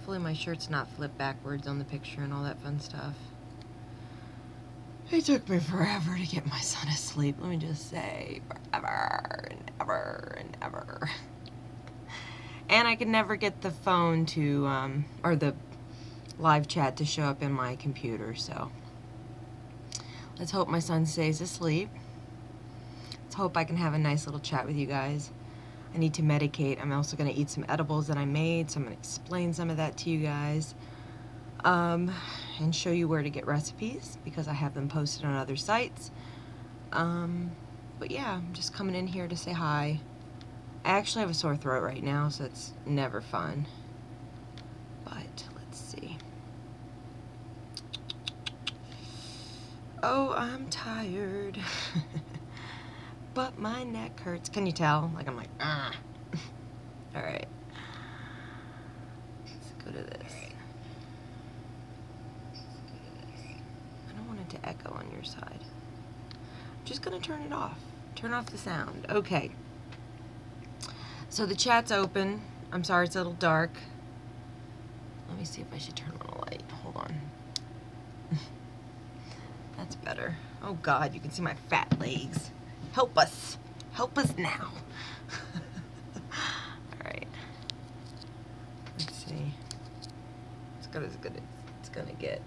Hopefully my shirt's not flipped backwards on the picture and all that fun stuff. It took me forever to get my son asleep, let me just say. Forever and ever and ever. And I could never get the phone to, or the live chat to show up in my computer, so. Let's hope my son stays asleep. Let's hope I can have a nice little chat with you guys. I need to medicate. I'm also going to eat some edibles that I made, so I'm going to explain some of that to you guys. And show you where to get recipes, because I have them posted on other sites. But yeah, I'm just coming in here to say hi. I actually have a sore throat right now, so it's never fun. But, let's see. Oh, I'm tired. But my neck hurts. Can you tell? Like, I'm like, ah. Alright. Let's go to this. I don't want it to echo on your side. I'm just gonna turn it off. Turn off the sound. Okay. So the chat's open. I'm sorry it's a little dark. Let me see if I should turn on a light. Hold on. That's better. Oh God, you can see my fat legs. Help us. Help us now. Alright. Let's see. It's good as it's gonna get.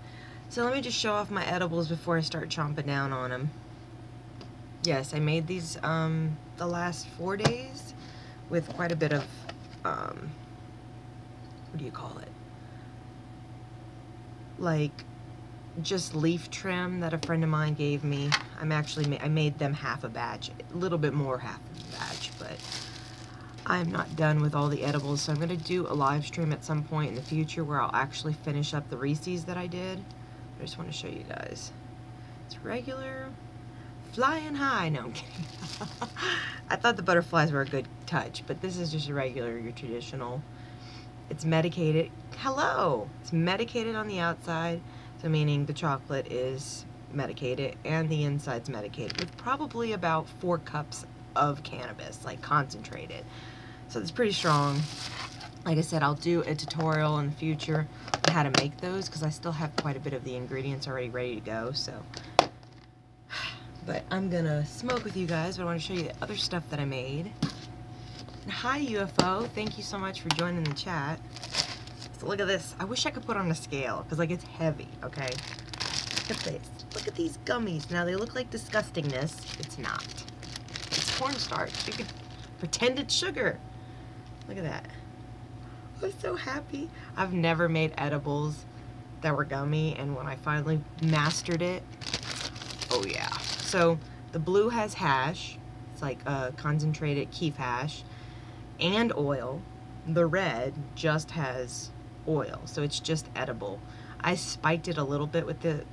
So let me just show off my edibles before I start chomping down on them. Yes, I made these the last 4 days with quite a bit of, what do you call it? Like, just leaf trim that a friend of mine gave me. I made them half a batch, a little bit more half a batch, but I'm not done with all the edibles, so I'm going to do a live stream at some point in the future where I'll actually finish up the Reese's that I did. I just want to show you guys. It's regular, flying high. No, I'm kidding. I thought the butterflies were a good touch, but this is just a regular, your traditional. It's medicated. Hello! It's medicated on the outside, so meaning the chocolate is medicated and the inside's medicated with probably about 4 cups of cannabis, like concentrated. So it's pretty strong. Like I said, I'll do a tutorial in the future on how to make those because I still have quite a bit of the ingredients already ready to go, so. But I'm gonna smoke with you guys, but I want to show you the other stuff that I made. And hi UFO, thank you so much for joining the chat. So look at this. I wish I could put on a scale because like it's heavy, okay? Look at this. Look at these gummies. Now they look like disgustingness. It's not. It's cornstarch. You can pretend it's sugar. Look at that. I'm so happy. I've never made edibles that were gummy, and when I finally mastered it, oh yeah. So the blue has hash. It's like a concentrated keef hash and oil. The red just has oil, so it's just edible. I spiked it a little bit with the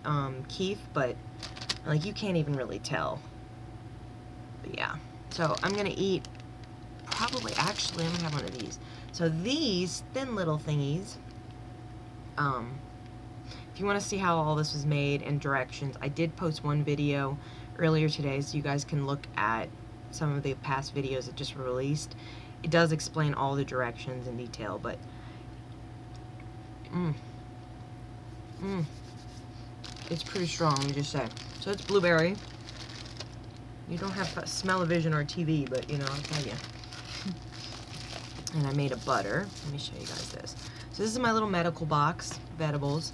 keef, but like you can't even really tell. But yeah, so I'm gonna eat probably, actually I'm gonna have one of these. So these thin little thingies, if you want to see how all this was made and directions, I did post one video earlier today, so you guys can look at some of the past videos that just released. It does explain all the directions in detail, but it's pretty strong, let me just say. So it's blueberry. You don't have smell-o-vision or TV, but you know, I'll tell you. And I made a butter. Let me show you guys this. So this is my little medical box of edibles.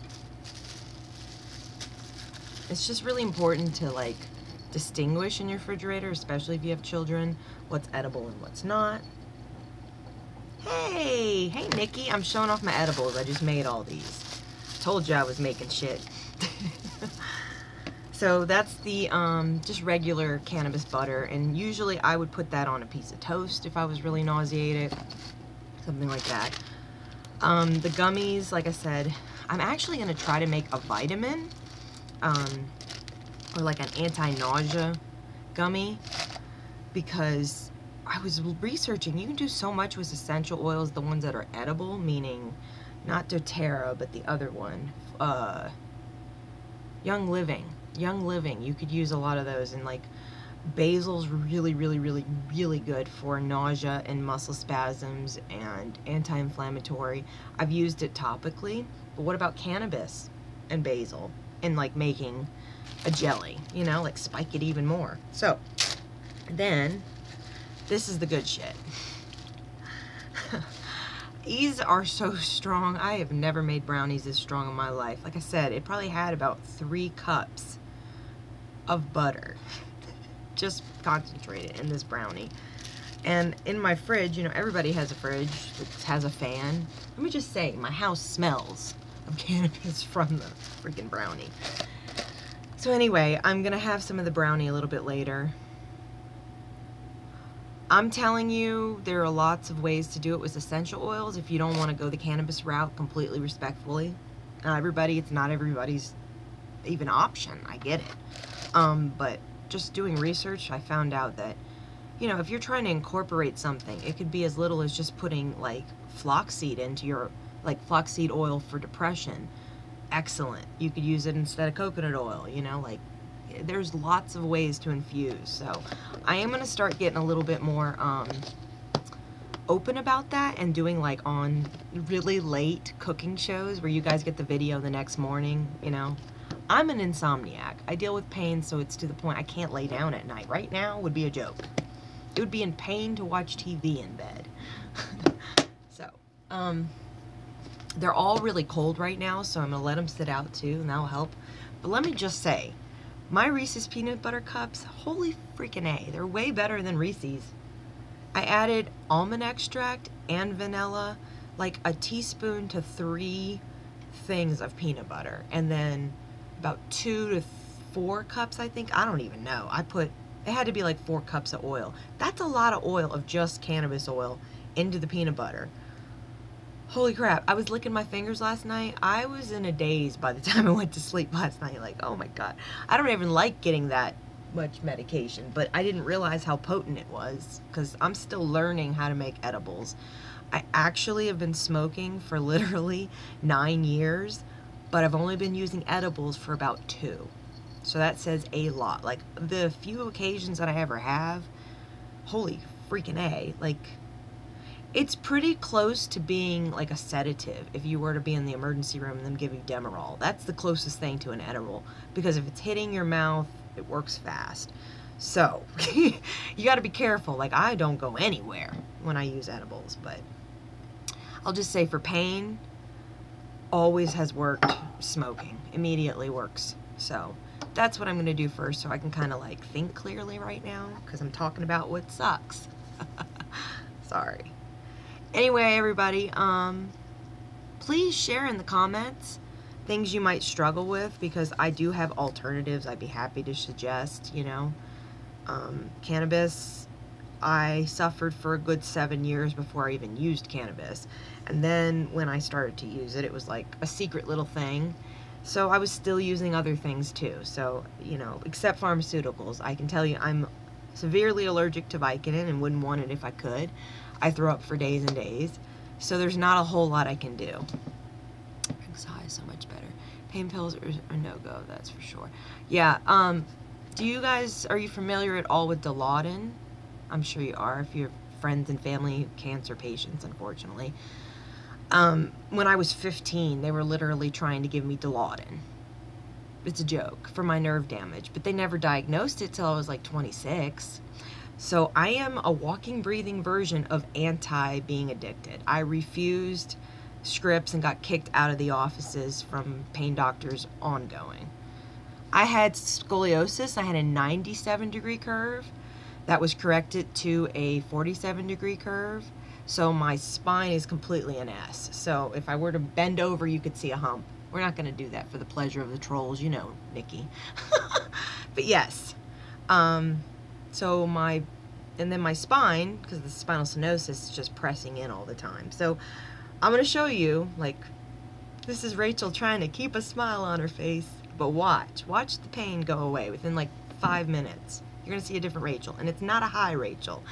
It's just really important to like distinguish in your refrigerator, especially if you have children, what's edible and what's not. Hey Nikki, I'm showing off my edibles. I just made all these. Told you I was making shit. So that's the just regular cannabis butter, and usually I would put that on a piece of toast if I was really nauseated, something like that. The gummies, like I said, I'm actually going to try to make a vitamin or like an anti-nausea gummy, because I was researching, you can do so much with essential oils, the ones that are edible, meaning not doTERRA, but the other one, Young Living, you could use a lot of those, and like Basil's really, really, really, really good for nausea and muscle spasms and anti-inflammatory. I've used it topically, but what about cannabis and basil and like making a jelly, you know, like spike it even more. So then this is the good shit. These are so strong. I have never made brownies this strong in my life. Like I said, it probably had about 3 cups of butter just concentrated in this brownie. And in my fridge, you know, everybody has a fridge that has a fan. Let me just say, my house smells of cannabis from the freaking brownie. So anyway, I'm gonna have some of the brownie a little bit later. I'm telling you, there are lots of ways to do it with essential oils if you don't want to go the cannabis route, completely respectfully. It's not everybody's even option, I get it. But just doing research, I found out that, you know, if you're trying to incorporate something, it could be as little as just putting like flaxseed into your, like flaxseed oil for depression. Excellent. You could use it instead of coconut oil, you know, like there's lots of ways to infuse. So I am going to start getting a little bit more open about that and doing like on really late cooking shows where you guys get the video the next morning, you know. I'm an insomniac. I deal with pain, so it's to the point I can't lay down at night. Right now would be a joke. It would be in pain to watch TV in bed. So, they're all really cold right now, so I'm going to let them sit out too, and that'll help. But let me just say, my Reese's Peanut Butter Cups, holy freaking A, they're way better than Reese's. I added almond extract and vanilla, like a teaspoon to 3 things of peanut butter, and then about 2 to 4 cups, I think. I don't even know. It had to be like 4 cups of oil. That's a lot of oil, of just cannabis oil, into the peanut butter. Holy crap, I was licking my fingers last night. I was in a daze by the time I went to sleep last night. Like, oh my God. I don't even like getting that much medication, but I didn't realize how potent it was because I'm still learning how to make edibles. I actually have been smoking for literally 9 years, but I've only been using edibles for about 2. So that says a lot. Like, the few occasions that I ever have, holy freaking A, like, it's pretty close to being like a sedative if you were to be in the emergency room and them give you Demerol. That's the closest thing to an edible, because if it's hitting your mouth, it works fast. So, you gotta be careful. Like, I don't go anywhere when I use edibles, but I'll just say for pain, always has worked. Smoking immediately works. So that's what I'm gonna do first, so I can kind of like think clearly right now, because I'm talking about what sucks. Sorry. Anyway, everybody, please share in the comments things you might struggle with, because I do have alternatives I'd be happy to suggest, you know. Cannabis, I suffered for a good 7 years before I even used cannabis. And then when I started to use it, it was like a secret little thing. So I was still using other things too. So, you know, except pharmaceuticals, I can tell you I'm severely allergic to Vicodin and wouldn't want it if I could. I throw up for days and days. So there's not a whole lot I can do. High is so much better. Pain pills are no-go, that's for sure. Yeah, are you familiar at all with gelatin? I'm sure you are if you're friends and family cancer patients, unfortunately. When I was 15, they were literally trying to give me gelatin. It's a joke, for my nerve damage, but they never diagnosed it till I was like 26. So I am a walking, breathing version of anti-being addicted. I refused scripts and got kicked out of the offices from pain doctors ongoing. I had scoliosis. I had a 97-degree curve that was corrected to a 47-degree curve. So my spine is completely an S. So if I were to bend over, you could see a hump. We're not going to do that for the pleasure of the trolls, you know, Nikki. But yes. And then my spine, because the spinal stenosis is just pressing in all the time. So I'm going to show you, like, this is Rachel trying to keep a smile on her face. But watch the pain go away within like 5 minutes. You're going to see a different Rachel. And it's not a high Rachel.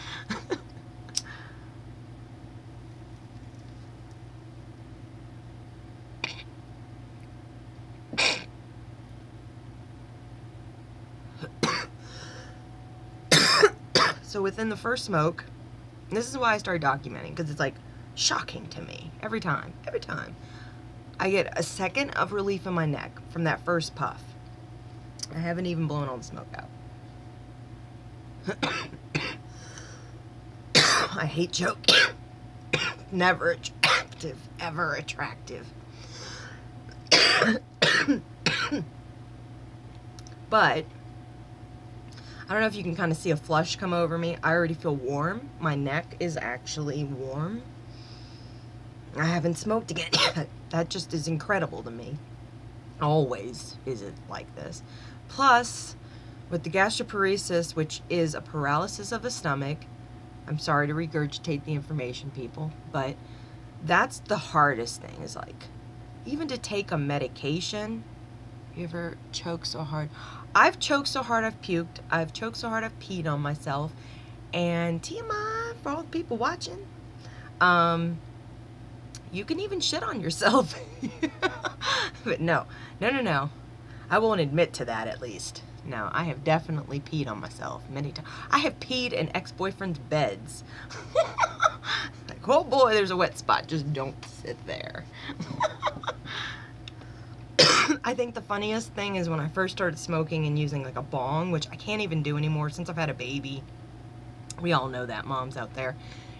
So within the first smoke, and this is why I started documenting, because it's like shocking to me every time. I get a second of relief in my neck from that first puff. I haven't even blown all the smoke out. I hate choking. Never attractive, ever attractive. But I don't know if you can kind of see a flush come over me. I already feel warm. My neck is actually warm. I haven't smoked again yet. That just is incredible to me. Always is it like this. Plus, with the gastroparesis, which is a paralysis of the stomach, I'm sorry to regurgitate the information, people, but that's the hardest thing, is like, even to take a medication. You ever choke so hard? I've choked so hard I've puked. I've choked so hard I've peed on myself. And TMI for all the people watching, you can even shit on yourself. But no. I won't admit to that, at least. No, I have definitely peed on myself many times. I have peed in ex-boyfriends' beds. Like, oh boy, there's a wet spot. Just don't sit there. I think the funniest thing is when I first started smoking and using like a bong, which I can't even do anymore since I've had a baby. We all know that, moms out there.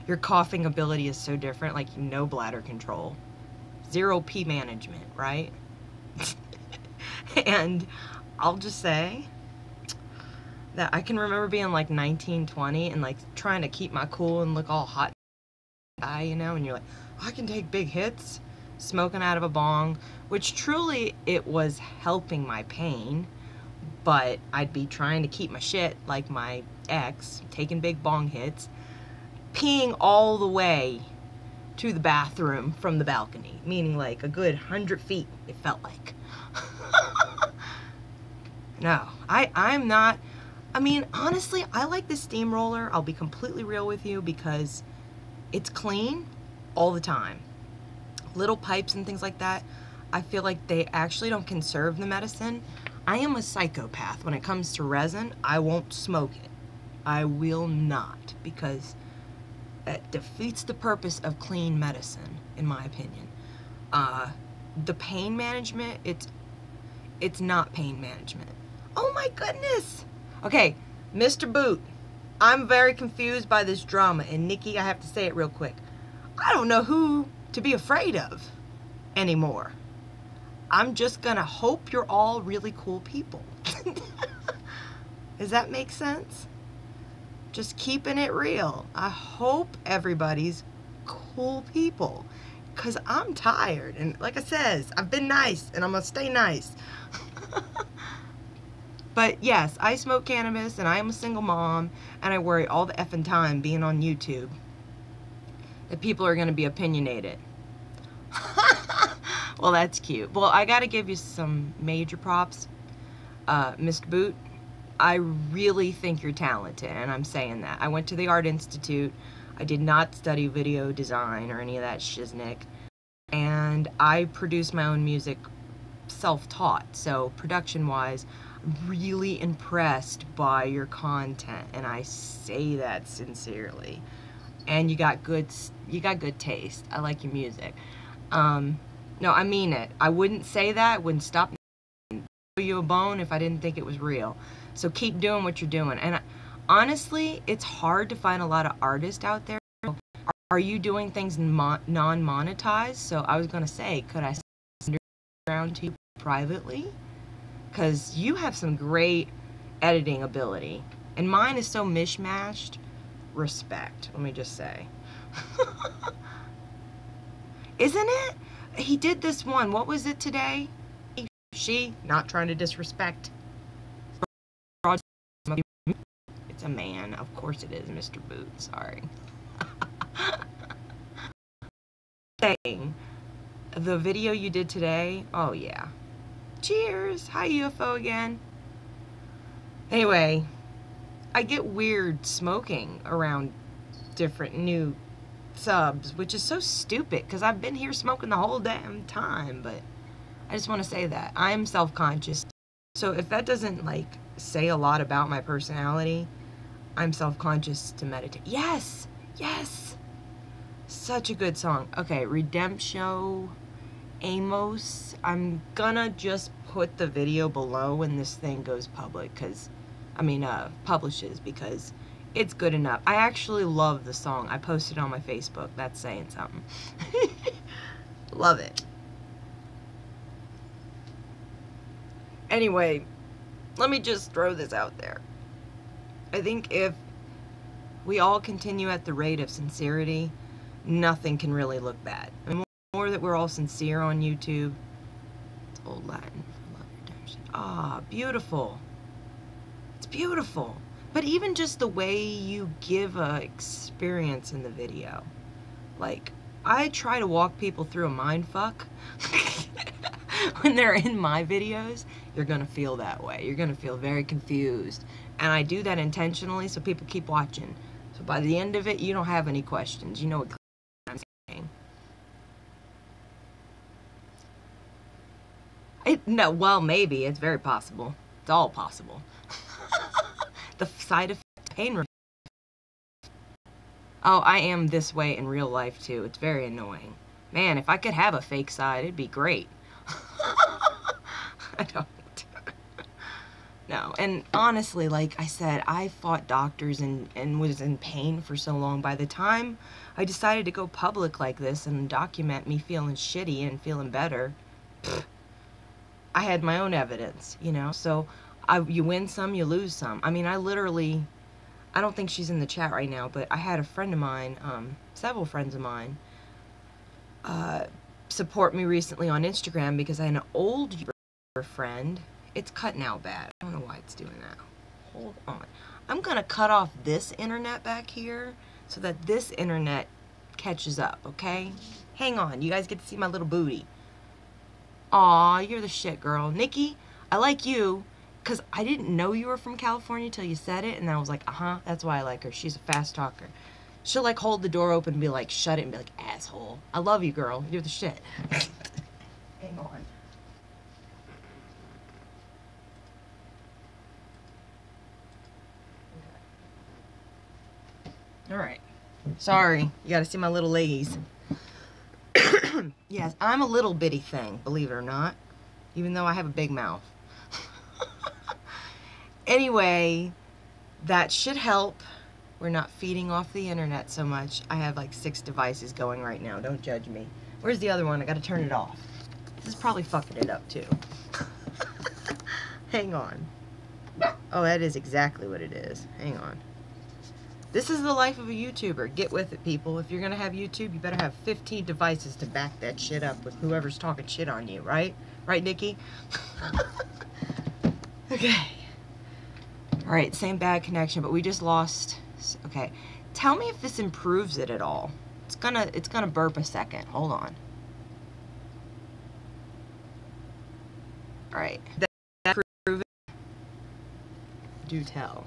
Your coughing ability is so different, like no bladder control. 0 pee management, right? And I'll just say that I can remember being like 19, 20 and like trying to keep my cool and look all hot guy, you know, and you're like, oh, I can take big hits smoking out of a bong, which truly it was helping my pain, but I'd be trying to keep my shit like my ex, taking big bong hits, peeing all the way to the bathroom from the balcony, meaning like a good 100 feet, it felt like. No, I'm not, I mean, honestly, I like the steamroller. I'll be completely real with you because it's clean all the time. Little pipes and things like that, I feel like they actually don't conserve the medicine. I am a psychopath. When it comes to resin, I won't smoke it. I will not, because it defeats the purpose of clean medicine, in my opinion. The pain management, it's not pain management. Oh my goodness! Okay, Mr. Boot, I'm very confused by this drama, and Nikki, I have to say it real quick. I don't know who to be afraid of anymore. I'm just gonna hope you're all really cool people. Does that make sense? Just keeping it real. I hope everybody's cool people, because I'm tired, and like I says, I've been nice and I'm gonna stay nice. But yes, I smoke cannabis and I am a single mom, and I worry all the effing time being on YouTube that people are gonna be opinionated. Well, that's cute. Well, I gotta give you some major props, Mr. Boot. I really think you're talented, and I'm saying that. I went to the Art Institute. I did not study video design or any of that shiznick, and I produce my own music self-taught. So production-wise, I'm really impressed by your content, and I say that sincerely. And you got good taste. I like your music. No, I mean it. I wouldn't say that. I wouldn't stop you a bone if I didn't think it was real. So keep doing what you're doing. And honestly, it's hard to find a lot of artists out there. Are you doing things non-monetized? So I was going to say, could I send around to you privately? Because you have some great editing ability. And mine is so mishmashed. Respect, let me just say. Isn't it? He did this one. What was it today? She, not trying to disrespect. It's a man. Of course it is, Mr. Boot. Sorry. Saying, the video you did today, oh yeah. Cheers. Hi, UFO again. Anyway, I get weird smoking around different new subs, which is so stupid because I've been here smoking the whole damn time, but I just want to say that I'm self-conscious. So if that doesn't like say a lot about my personality, I'm self-conscious to meditate. Yes! Yes! Such a good song. Okay, Redemptio Amos. I'm gonna just put the video below when this thing goes public, because, publishes, because it's good enough. I actually love the song. I posted it on my Facebook. That's saying something. Love it. Anyway, let me just throw this out there. I think if we all continue at the rate of sincerity, nothing can really look bad. I mean, more that we're all sincere on YouTube. It's old Latin for love redemption. Ah, beautiful. It's beautiful. But even just the way you give a experience in the video. Like, I try to walk people through a mind fuck. When they're in my videos, you're gonna feel that way. You're gonna feel very confused. And I do that intentionally so people keep watching. So by the end of it, you don't have any questions. You know what I'm saying. No, well, maybe. It's very possible. It's all possible. The side effect, pain relief. Oh, I am this way in real life, too. It's very annoying. Man, if I could have a fake side, it'd be great. I don't. No, and honestly, like I said, I fought doctors and was in pain for so long. By the time I decided to go public like this and document me feeling shitty and feeling better, I had my own evidence, you know? So you win some, you lose some. I mean, I don't think she's in the chat right now, but I had a friend of mine, several friends of mine, support me recently on Instagram because I had an old friend. It's cutting out bad. I don't know why it's doing that. Hold on. I'm gonna cut off this internet back here so that this internet catches up, okay? Hang on. You guys get to see my little booty. Aw, you're the shit, girl. Nikki, I like you because I didn't know you were from California till you said it, and I was like, that's why I like her. She's a fast talker. She'll, like, hold the door open and be like, shut it, and be like, asshole. I love you, girl. You're the shit. Hang on. Alright. Sorry. You gotta see my little legs. Yes, I'm a little bitty thing, believe it or not. Even though I have a big mouth. Anyway, that should help. We're not feeding off the internet so much. I have like 6 devices going right now. Don't judge me. Where's the other one? I gotta turn it off. This is probably fucking it up too. Hang on. Oh, that is exactly what it is. Hang on. This is the life of a YouTuber. Get with it, people. If you're gonna have YouTube, you better have 15 devices to back that shit up with whoever's talking shit on you, right? Right, Nikki? Okay. Alright, same bad connection, but we just lost... Okay. Tell me if this improves it at all. It's gonna burp a second. Hold on. Alright. That improve it? Do tell.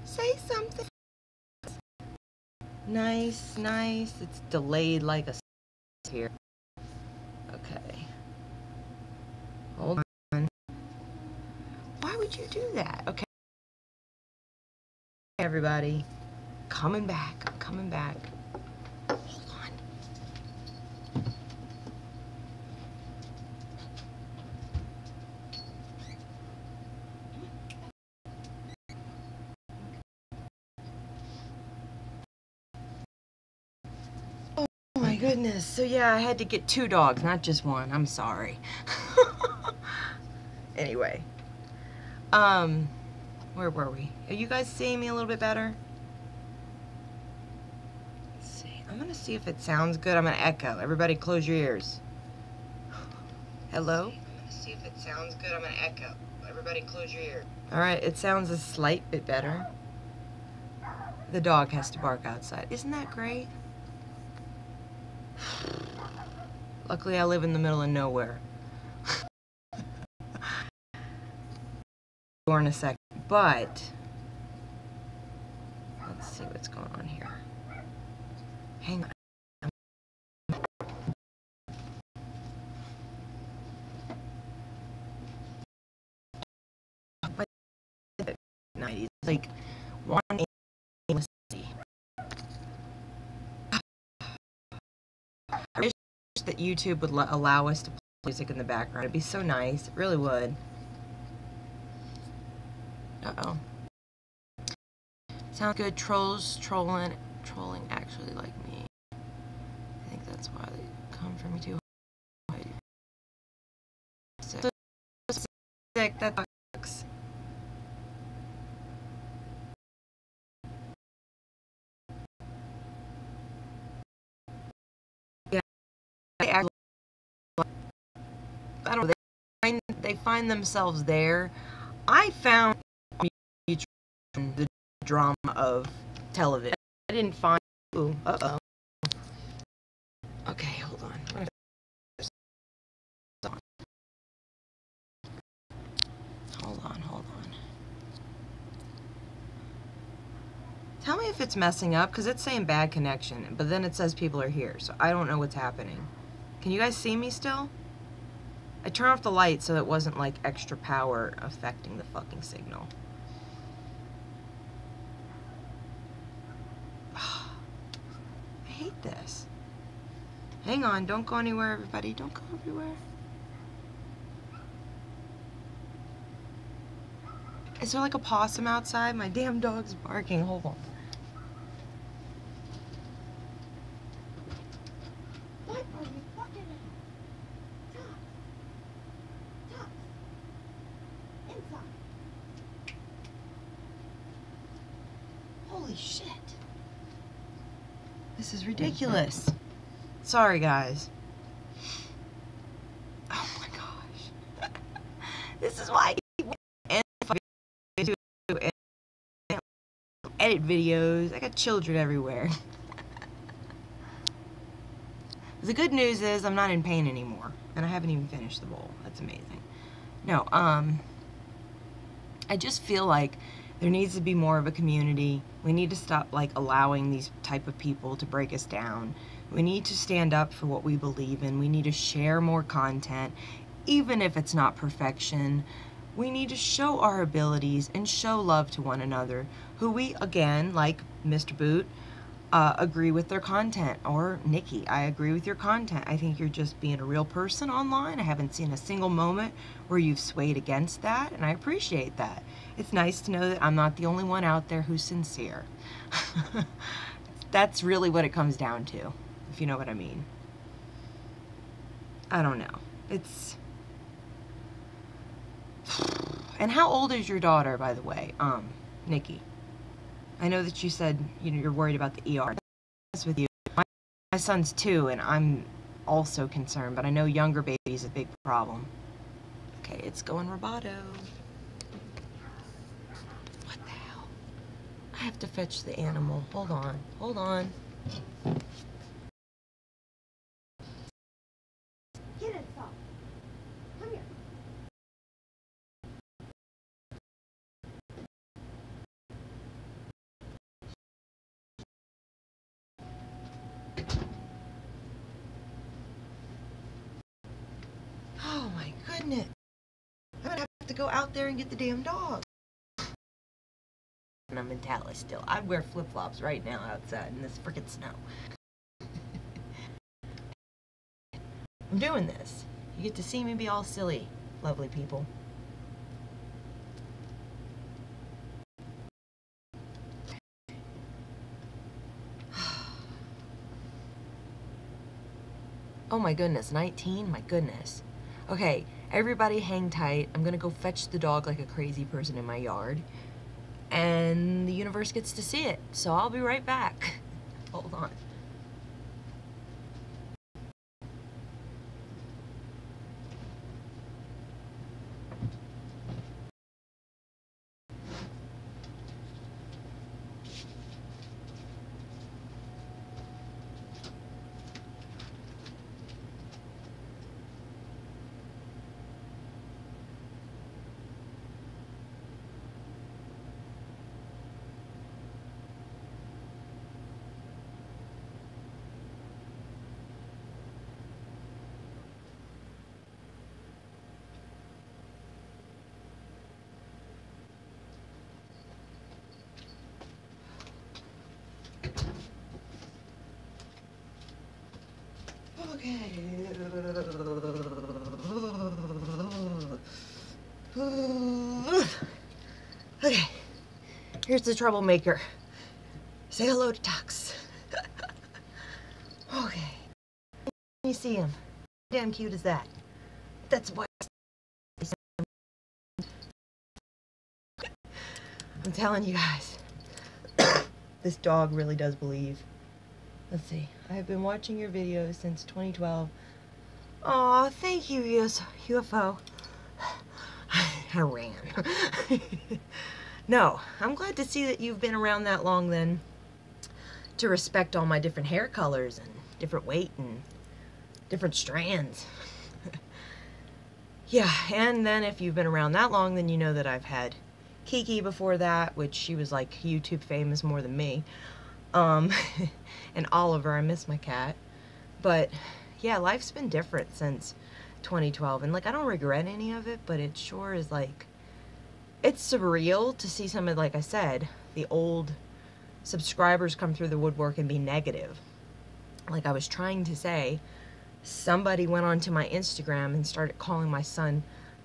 Say something. Nice, nice. It's delayed like a here. Okay. Hold on. Why would you do that? Okay. Everybody. Coming back. I'm coming back. Hold on. Oh my goodness. So yeah, I had to get 2 dogs, not just 1. I'm sorry. Anyway. Where were we? Are you guys seeing me a little bit better? Let's see. I'm gonna see if it sounds good. I'm gonna echo. Everybody close your ears. Hello? I'm gonna see if it sounds good. I'm gonna echo. Everybody close your ears. Alright, it sounds a slight bit better. The dog has to bark outside. Isn't that great? Luckily, I live in the middle of nowhere. In a second, but let's see what's going on here. Hang on. 90s. Like, one aimlessly. I wish that YouTube would allow us to play music in the background. It'd be so nice. It really would. Uh-oh. Sounds good. Trolling actually like me. I think that's why they come for me too. So sick, that sucks. Yeah, they actually, I don't know, they find themselves there. I found the drama of television. I didn't find. Ooh, uh-oh. Okay, hold on. Hold on. Tell me if it's messing up, because it's saying bad connection, but then it says people are here, so I don't know what's happening. Can you guys see me still? I turned off the light so it wasn't like extra power affecting the fucking signal. I hate this. Hang on, don't go anywhere, everybody. Don't go everywhere. Is there like a possum outside? My damn dog's barking. Hold on. What are you fucking at? Toke. Inside. Holy shit. This is ridiculous. Sorry, guys. Oh my gosh. This is why I edit videos. I got children everywhere. The good news is I'm not in pain anymore, and I haven't even finished the bowl. That's amazing. No, I just feel like there needs to be more of a community. We need to stop like allowing these type of people to break us down. We need to stand up for what we believe in. We need to share more content, even if it's not perfection. We need to show our abilities and show love to one another, who we, again, like Mr. Boot, agree with their content. Or Nikki, I agree with your content. I think you're just being a real person online. I haven't seen a single moment where you've swayed against that, and I appreciate that. It's nice to know that I'm not the only one out there who's sincere. That's really what it comes down to, if you know what I mean. I don't know. It's... And how old is your daughter, by the way, Nikki? I know that you said, you know, you're worried about the ER. That's with you. My son's 2, and I'm also concerned, but I know younger babies a big problem. Okay, it's going rubato. What the hell? I have to fetch the animal. Hold on. Hold on. Get it, stop. Come here. Oh my goodness. I'm gonna have to go out there and get the damn dog. And I'm in Tallis still. I'd wear flip-flops right now outside in this frickin' snow. I'm doing this. You get to see me be all silly, lovely people. Oh my goodness, 19? My goodness. Okay, everybody hang tight. I'm gonna go fetch the dog like a crazy person in my yard. And the universe gets to see it. So I'll be right back. Hold on. Okay. Okay. Here's the troublemaker. Say hello to Tux. Okay. You see him. Damn cute is that. That's why I'm telling you guys. This dog really does believe. Let's see. I have been watching your videos since 2012. Aw, thank you, UFO. I ran. No, I'm glad to see that you've been around that long then to respect all my different hair colors and different weight and different strands. Yeah, and then if you've been around that long, then you know that I've had Kiki before that, which she was like YouTube famous more than me. And Oliver, I miss my cat. But yeah, life's been different since 2012, and like I don't regret any of it, but it sure is like, it's surreal to see some of, like I said, the old subscribers come through the woodwork and be negative. Like I was trying to say, somebody went onto my Instagram and started calling my son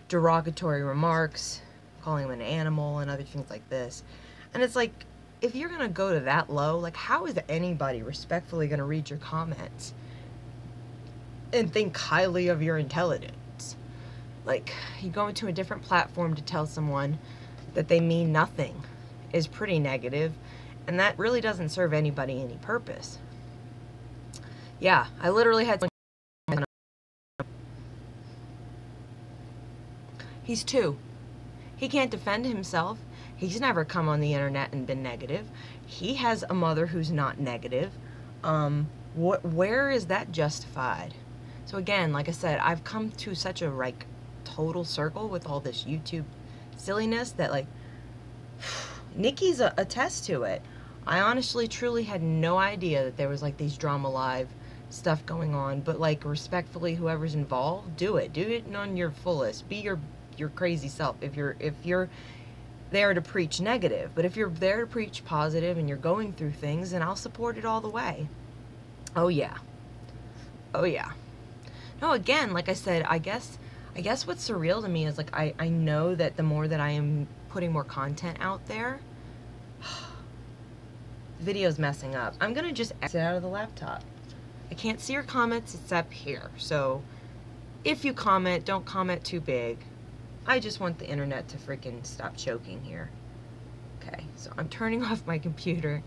derogatory remarks, calling him an animal and other things like this. And it's like, if you're gonna go to that low, like how is anybody respectfully gonna read your comments and think highly of your intelligence? Like, you go into a different platform to tell someone that they mean nothing is pretty negative, and that really doesn't serve anybody any purpose. Yeah, I literally had someone. He's 2. He can't defend himself. He's never come on the internet and been negative. He has a mother who's not negative. Where is that justified? So again, like I said, I've come to such a like total circle with all this YouTube silliness that like Nikki's a test to it. I honestly truly had no idea that there was like these drama live stuff going on, but like respectfully, whoever's involved, do it on your fullest. Be your crazy self if you're there to preach negative. But if you're there to preach positive and you're going through things, then I'll support it all the way. Oh yeah. Oh yeah. No, again, like I said, I guess what's surreal to me is like I know that the more that I am putting more content out there, the video's messing up. I'm gonna just exit out of the laptop. I can't see your comments except here. So if you comment, don't comment too big. I just want the internet to freaking stop choking here. Okay, so I'm turning off my computer.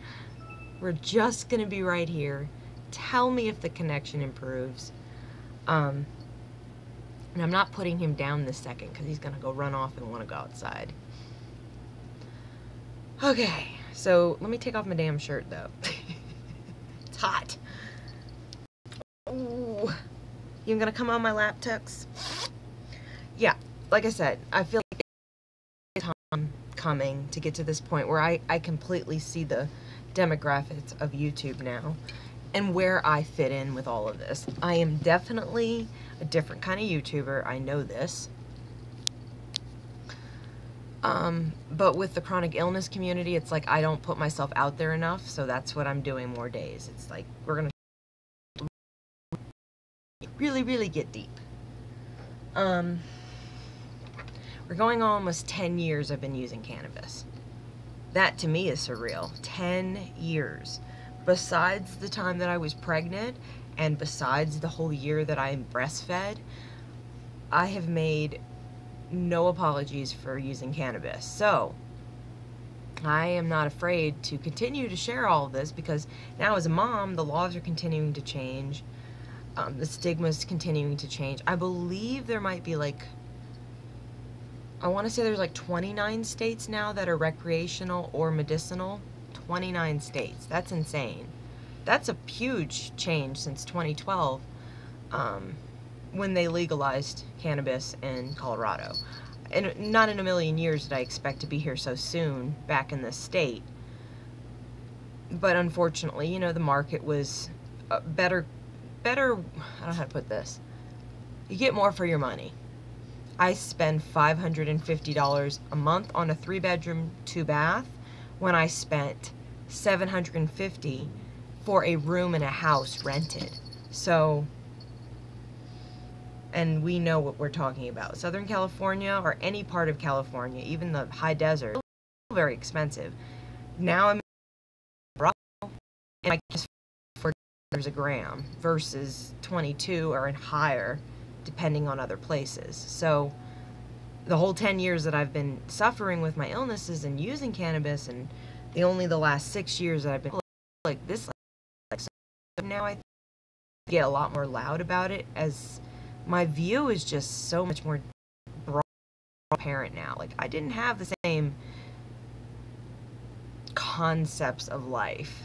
We're just gonna be right here. Tell me if the connection improves. And I'm not putting him down this second because he's gonna go run off and want to go outside. Okay, so let me take off my damn shirt though. It's hot. Ooh. You gonna come on my lap, Tux? Yeah, like I said, I feel like it's time coming to get to this point where I completely see the demographics of YouTube now and where I fit in with all of this. I am definitely a different kind of YouTuber. I know this. But with the chronic illness community, it's like I don't put myself out there enough, so that's what I'm doing more days. It's like we're gonna really get deep. We're going on almost 10 years I've been using cannabis. That to me is surreal. 10 years. Besides the time that I was pregnant and besides the whole year that I breastfed, I have made no apologies for using cannabis. So I am not afraid to continue to share all of this because now as a mom, the laws are continuing to change. The stigma is continuing to change. I believe there might be like, I want to say there's like 29 states now that are recreational or medicinal. 29 states. That's insane. That's a huge change since 2012 when they legalized cannabis in Colorado. And not in a million years did I expect to be here so soon back in this state. But unfortunately, you know, the market was better, I don't know how to put this. You get more for your money. I spend $550 a month on a 3-bedroom, 2-bath when I spent $750 for a room in a house rented. So and we know what we're talking about. Southern California, or any part of California, even the high desert, very expensive. Now I'm in and I guess $4 a gram versus 22 or higher, depending on other places. So the whole 10 years that I've been suffering with my illnesses and using cannabis, and the last 6 years that I've been like this, so now I get a lot more loud about it, as my view is just so much more broad, apparent now. Like, I didn't have the same concepts of life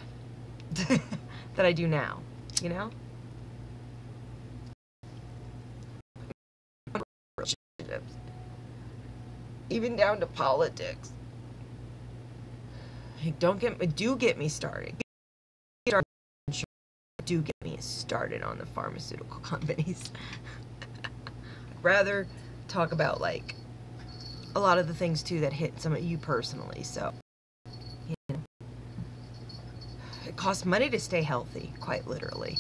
that I do now, you know? Even down to politics. Like, do get me started. Do get me started on the pharmaceutical companies. I'd rather talk about, like, a lot of the things too that hit some of you personally. So, you know, it costs money to stay healthy, quite literally.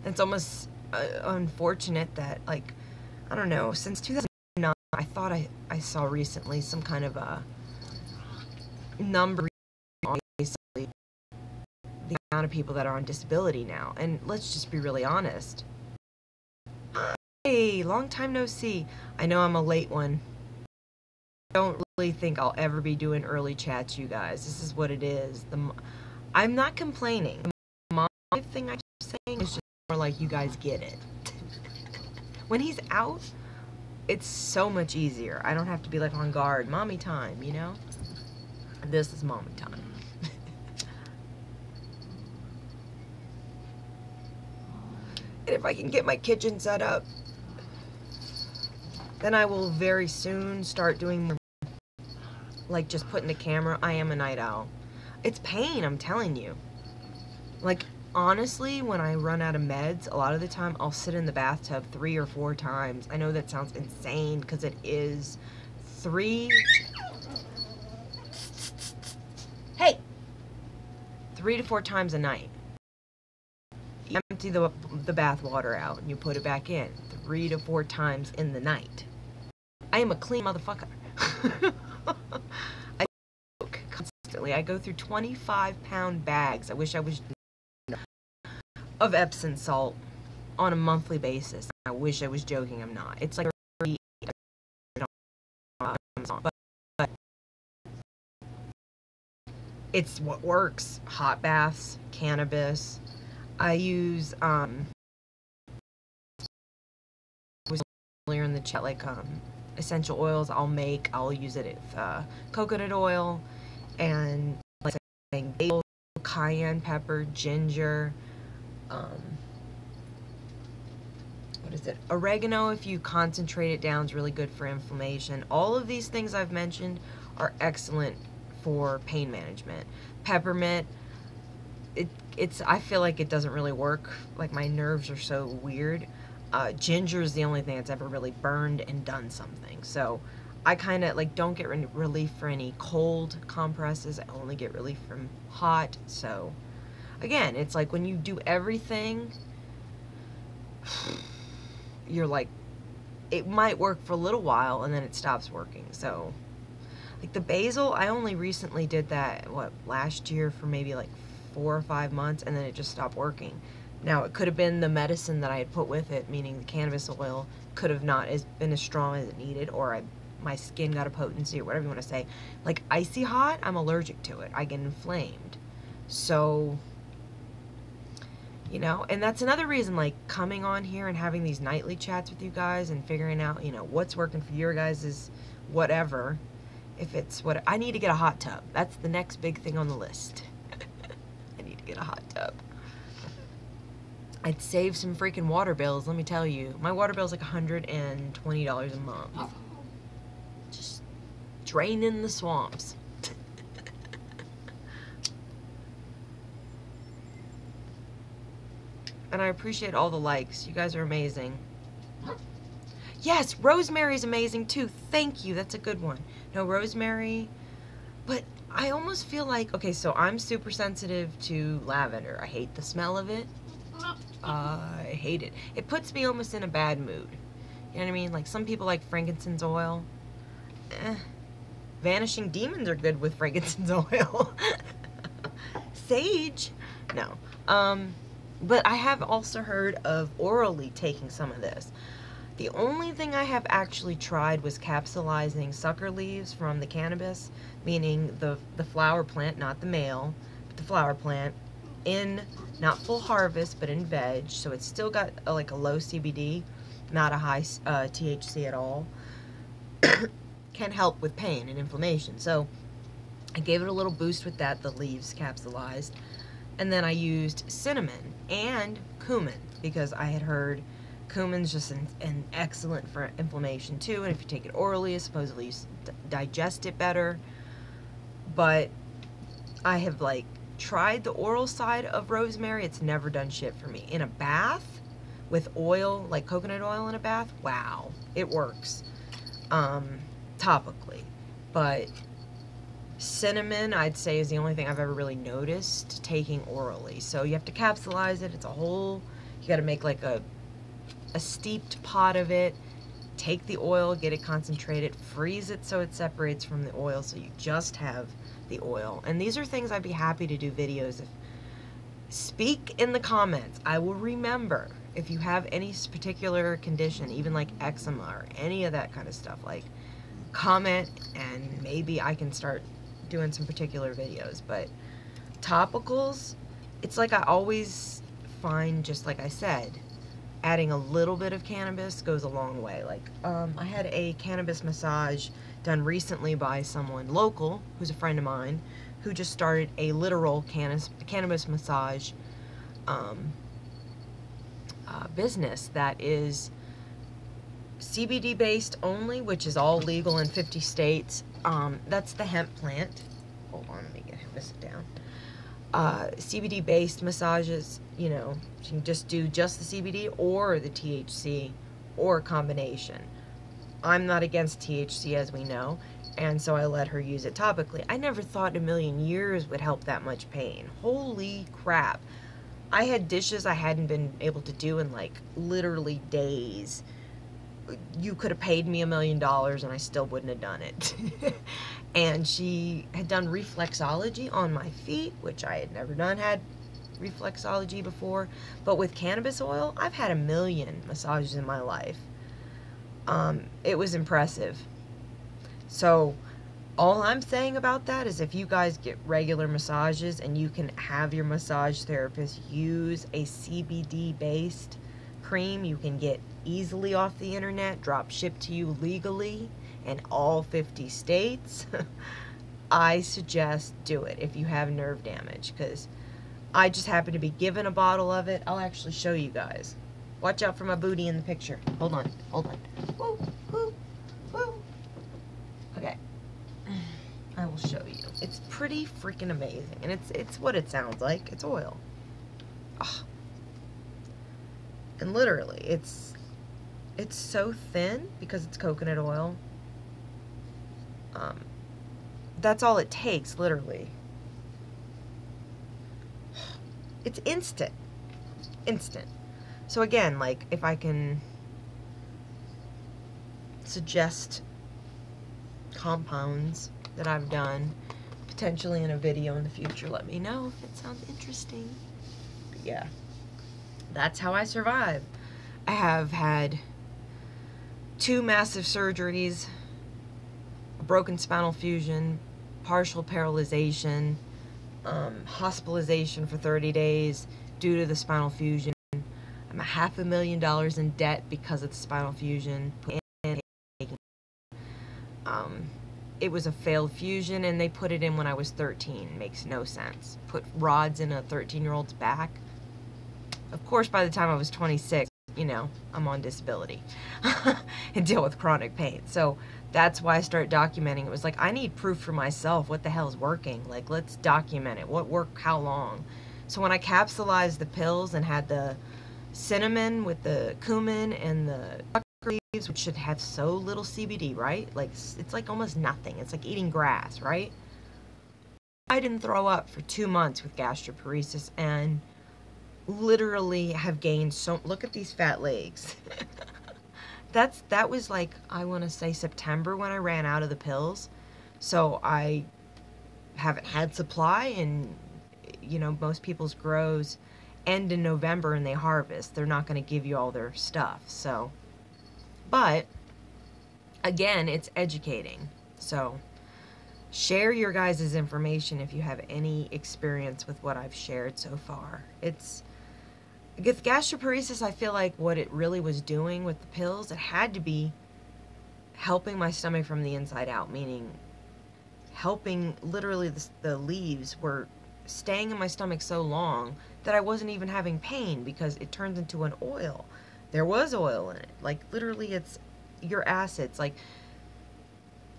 It's almost unfortunate that, like, I don't know, since 2009, I thought I saw recently some kind of a number, basically, the amount of people that are on disability now. And let's just be really honest. Hey, long time no see. I know I'm a late one. I don't really think I'll ever be doing early chats, you guys. This is what it is. I'm not complaining. The mom thing I'm saying is just more like, you guys get it. When he's out, it's so much easier. I don't have to be like on guard. Mommy time, you know? This is mommy time. And if I can get my kitchen set up, then I will very soon start doing more, like, just putting the camera. I am a night owl. It's pain, I'm telling you. Like, honestly, when I run out of meds, a lot of the time I'll sit in the bathtub 3 or 4 times. I know that sounds insane, because it is 3 to 4 times a night. You empty the bath water out and you put it back in 3 to 4 times in the night. I am a clean motherfucker. I smoke constantly. I go through 25-pound bags. I wish I was, of Epsom salt on a monthly basis. I wish I was joking. I'm not. It's like but it's what works. Hot baths, cannabis. I use earlier in the chat, like essential oils. I'll use it with coconut oil and, like, basil, cayenne pepper, ginger, what is it, oregano. If you concentrate it down, is really good for inflammation. All of these things I've mentioned are excellent for pain management. Peppermint, I feel like it doesn't really work. Like, my nerves are so weird. Ginger is the only thing that's ever really burned and done something. So I kind of, like, don't get relief for any cold compresses. I only get relief from hot. So again, it's like when you do everything, you're like, it might work for a little while and then it stops working. So, like, the basil, I only recently did that, last year for maybe like 4 or 5 months, and then it just stopped working. Now, it could have been the medicine that I had put with it, meaning the cannabis oil could have not been as strong as it needed, or my skin got a potency, or whatever you want to say. Like, icy hot, I'm allergic to it. I get inflamed. So, you know, and that's another reason, like, coming on here and having these nightly chats with you guys and figuring out, you know, what's working for your guys is whatever. If it's what I need to get a hot tub. That's the next big thing on the list. I need to get a hot tub. I'd save some freaking water bills, let me tell you. My water bill's like $120 a month. Just draining the swamps. And I appreciate all the likes. You guys are amazing. Yes, rosemary's amazing too. Thank you. That's a good one. No, rosemary. But I almost feel like, okay, so I'm super sensitive to lavender. I hate the smell of it. I hate it. It puts me almost in a bad mood. You know what I mean? Like, some people like frankincense oil. Vanishing demons are good with frankincense oil. Sage? No. But I have also heard of orally taking some of this. The only thing I have actually tried was capsulizing sucker leaves from the cannabis, meaning the flower plant, not the male, but the flower plant, in not full harvest, but in veg, so it's still got like a low CBD, not a high THC at all. Can help with pain and inflammation. So I gave it a little boost with that, the leaves capsulized, and then I used cinnamon and cumin, because I had heard cumin's just an excellent for inflammation too, and if you take it orally, supposedly you digest it better. But I have like tried the oral side of rosemary. It's never done shit for me. In a bath with oil, like coconut oil in a bath, wow, it works topically. But cinnamon, I'd say, is the only thing I've ever really noticed taking orally. So you have to capsulize it. It's a whole, you got to make like a steeped pot of it, take the oil, get it concentrated, freeze it so it separates from the oil, so you just have the oil. And these are things I'd be happy to do videos. Speak in the comments. I will remember. If you have any particular condition, even like eczema or any of that kind of stuff, like, comment and maybe I can start doing some particular videos. But topicals, it's like I always find, just like I said, adding a little bit of cannabis goes a long way. Like, I had a cannabis massage done recently by someone local, who's a friend of mine, who just started a literal cannabis massage business that is CBD based only, which is all legal in 50 states. That's the hemp plant. Hold on, let me get this down. CBD based massages, you know, you can just do just the CBD or the THC or a combination. I'm not against THC, as we know, and so I let her use it topically. I never thought in a million years would help that much pain. Holy crap. I had dishes I hadn't been able to do in like literally days. You could have paid me $1 million and I still wouldn't have done it. And she had done reflexology on my feet, which I had never had reflexology before. But with cannabis oil, I've had 1 million massages in my life. It was impressive. So all I'm saying about that is, if you guys get regular massages and you can have your massage therapist use a CBD based cream you can get easily off the internet, drop shipped to you legally in all 50 states, I suggest do it if you have nerve damage, because I just happen to be given a bottle of it. I'll actually show you guys. Watch out for my booty in the picture. Hold on, hold on. Woo, woo, woo. Okay, I will show you. It's pretty freaking amazing, and it's what it sounds like. It's oil. Ugh. And literally, it's so thin because it's coconut oil. That's all it takes, literally. It's instant. Instant. So again, like, if I can suggest compounds that I've done, potentially in a video in the future, let me know if it sounds interesting. But yeah, that's how I survive. I have had 2 massive surgeries, a broken spinal fusion, partial paralyzation, hospitalization for 30 days due to the spinal fusion. I'm $500,000 in debt because of the spinal fusion. It was a failed fusion, and they put it in when I was 13. Makes no sense. Put rods in a 13-year-old's back. Of course, by the time I was 26, you know, I'm on disability and deal with chronic pain. So that's why I started documenting. It was like, I need proof for myself. What the hell is working? Like, let's document it. What worked? How long? So when I capsulized the pills and had the cinnamon with the cumin and the leaves, which should have so little CBD, right? Like, it's like almost nothing. It's like eating grass, right? I didn't throw up for 2 months with gastroparesis, and literally have gained so, look at these fat legs. That was like, I want to say September when I ran out of the pills. So I haven't had supply, and you know, most people's grows end in November and they harvest. They're not going to give you all their stuff. So, but again, it's educating. So share your guys' information if you have any experience with what I've shared so far. It's, with gastroparesis, I feel like what it really was doing with the pills, it had to be helping my stomach from the inside out, meaning helping, literally the leaves were staying in my stomach so long that I wasn't even having pain because it turns into an oil. There was oil in it. Like, literally, it's your acids. Like,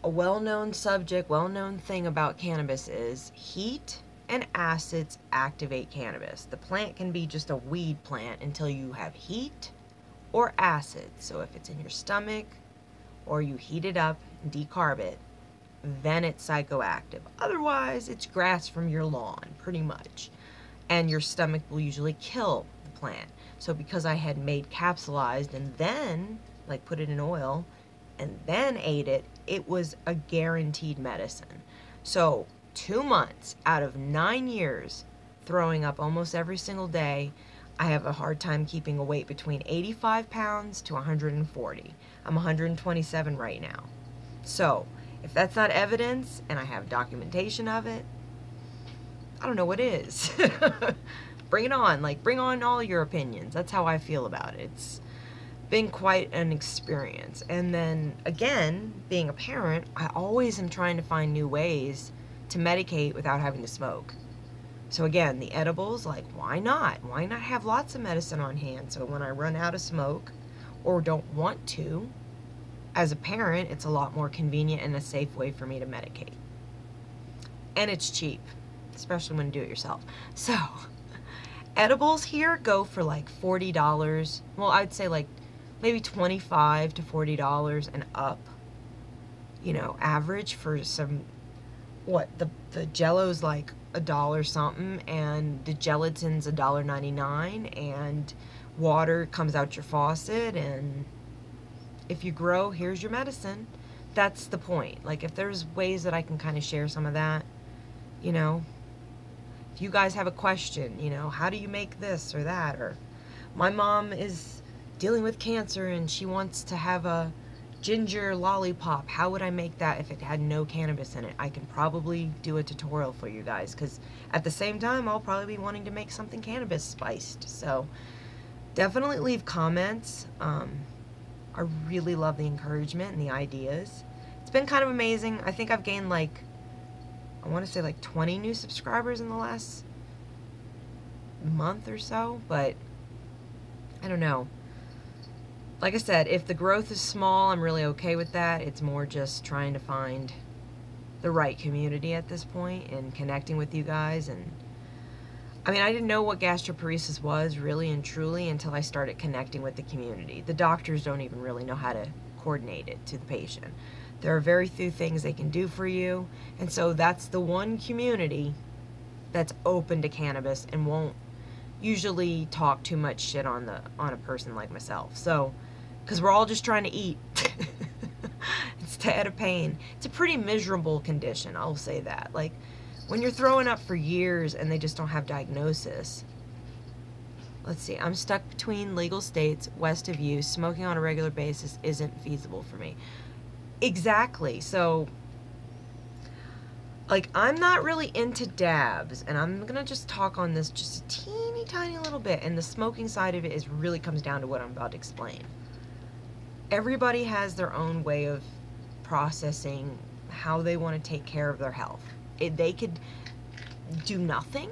a well-known subject, well-known thing about cannabis is heat and acids activate cannabis. The plant can be just a weed plant until you have heat or acids. So if it's in your stomach or you heat it up and decarb it, then it's psychoactive. Otherwise, it's grass from your lawn, pretty much. And your stomach will usually kill the plant. So because I had made capsulized and then, like, put it in oil and then ate it, it was a guaranteed medicine. So 2 months out of 9 years, throwing up almost every single day, I have a hard time keeping a weight between 85 pounds to 140. I'm 127 right now. So if that's not evidence, and I have documentation of it, I don't know what is. Bring it on. Like, bring on all your opinions. That's how I feel about it. It's been quite an experience. And then, again, being a parent, I always am trying to find new ways to medicate without having to smoke. So again, the edibles, like, why not? Why not have lots of medicine on hand? So when I run out of smoke or don't want to, as a parent, it's a lot more convenient and a safe way for me to medicate. And it's cheap, especially when you do it yourself. So, edibles here go for like $40. Well, I'd say like maybe $25 to $40 and up. You know, average for some, what, the Jello's like $1 something, and the gelatin's $1.99, and water comes out your faucet, and if you grow, here's your medicine. That's the point. Like, if there's ways that I can kind of share some of that, you know, if you guys have a question, you know, how do you make this or that? Or my mom is dealing with cancer and she wants to have a ginger lollipop. How would I make that if it had no cannabis in it? I can probably do a tutorial for you guys, because at the same time, I'll probably be wanting to make something cannabis spiced. So definitely leave comments. I really love the encouragement and the ideas. It's been kind of amazing. I think I've gained like, I want to say like 20 new subscribers in the last month or so, but I don't know. Like I said, if the growth is small, I'm really okay with that. It's more just trying to find the right community at this point and connecting with you guys. And I mean, I didn't know what gastroparesis was really and truly until I started connecting with the community. The doctors don't even really know how to coordinate it to the patient. There are very few things they can do for you, and so that's the one community that's open to cannabis and won't usually talk too much shit on a person like myself. So, because we're all just trying to eat instead of pain. It's a pretty miserable condition, I'll say that. Like, when you're throwing up for years and they just don't have diagnosis. Let's see, I'm stuck between legal states west of you. Smoking on a regular basis isn't feasible for me. Exactly. So, like, I'm not really into dabs, and I'm gonna just talk on this just a teeny tiny little bit, and the smoking side of it is really comes down to what I'm about to explain. Everybody has their own way of processing how they want to take care of their health. They could do nothing.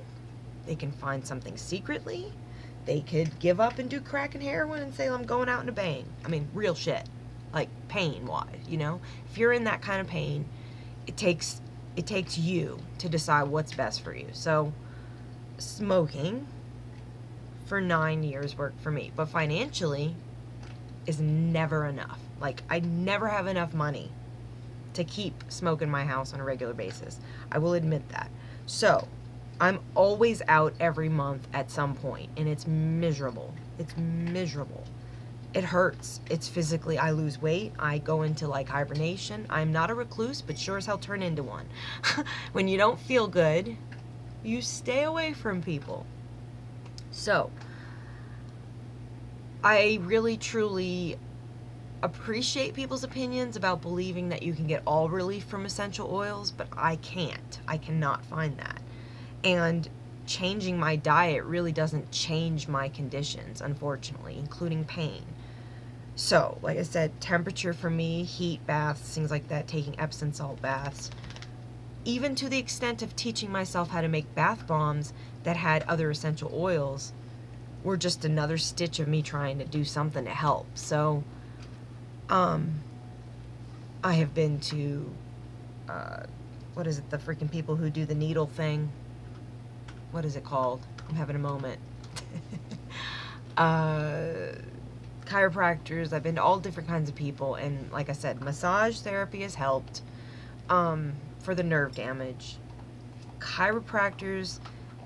They can find something secretly. They could give up and do crack and heroin and say, I'm going out in a bang. I mean, real shit. Like, pain-wise, you know? If you're in that kind of pain, it takes you to decide what's best for you. So, smoking for 9 years worked for me. But financially is never enough. Like, I never have enough money to keep smoking my house on a regular basis. I will admit that. So, I'm always out every month at some point, and it's miserable. It's miserable. It hurts. It's physically, I lose weight. I go into like hibernation. I'm not a recluse, but sure as hell turn into one. When you don't feel good, you stay away from people. So, I really truly appreciate people's opinions about believing that you can get all relief from essential oils, but I can't. I cannot find that. And changing my diet really doesn't change my conditions, unfortunately, including pain. So, like I said, temperature for me, heat baths, things like that, taking Epsom salt baths, even to the extent of teaching myself how to make bath bombs that had other essential oils, were just another stitch of me trying to do something to help. So, I have been to, what is it, the freaking people who do the needle thing? What is it called? I'm having a moment. Chiropractors. I've been to all different kinds of people, and like I said, massage therapy has helped for the nerve damage. Chiropractors,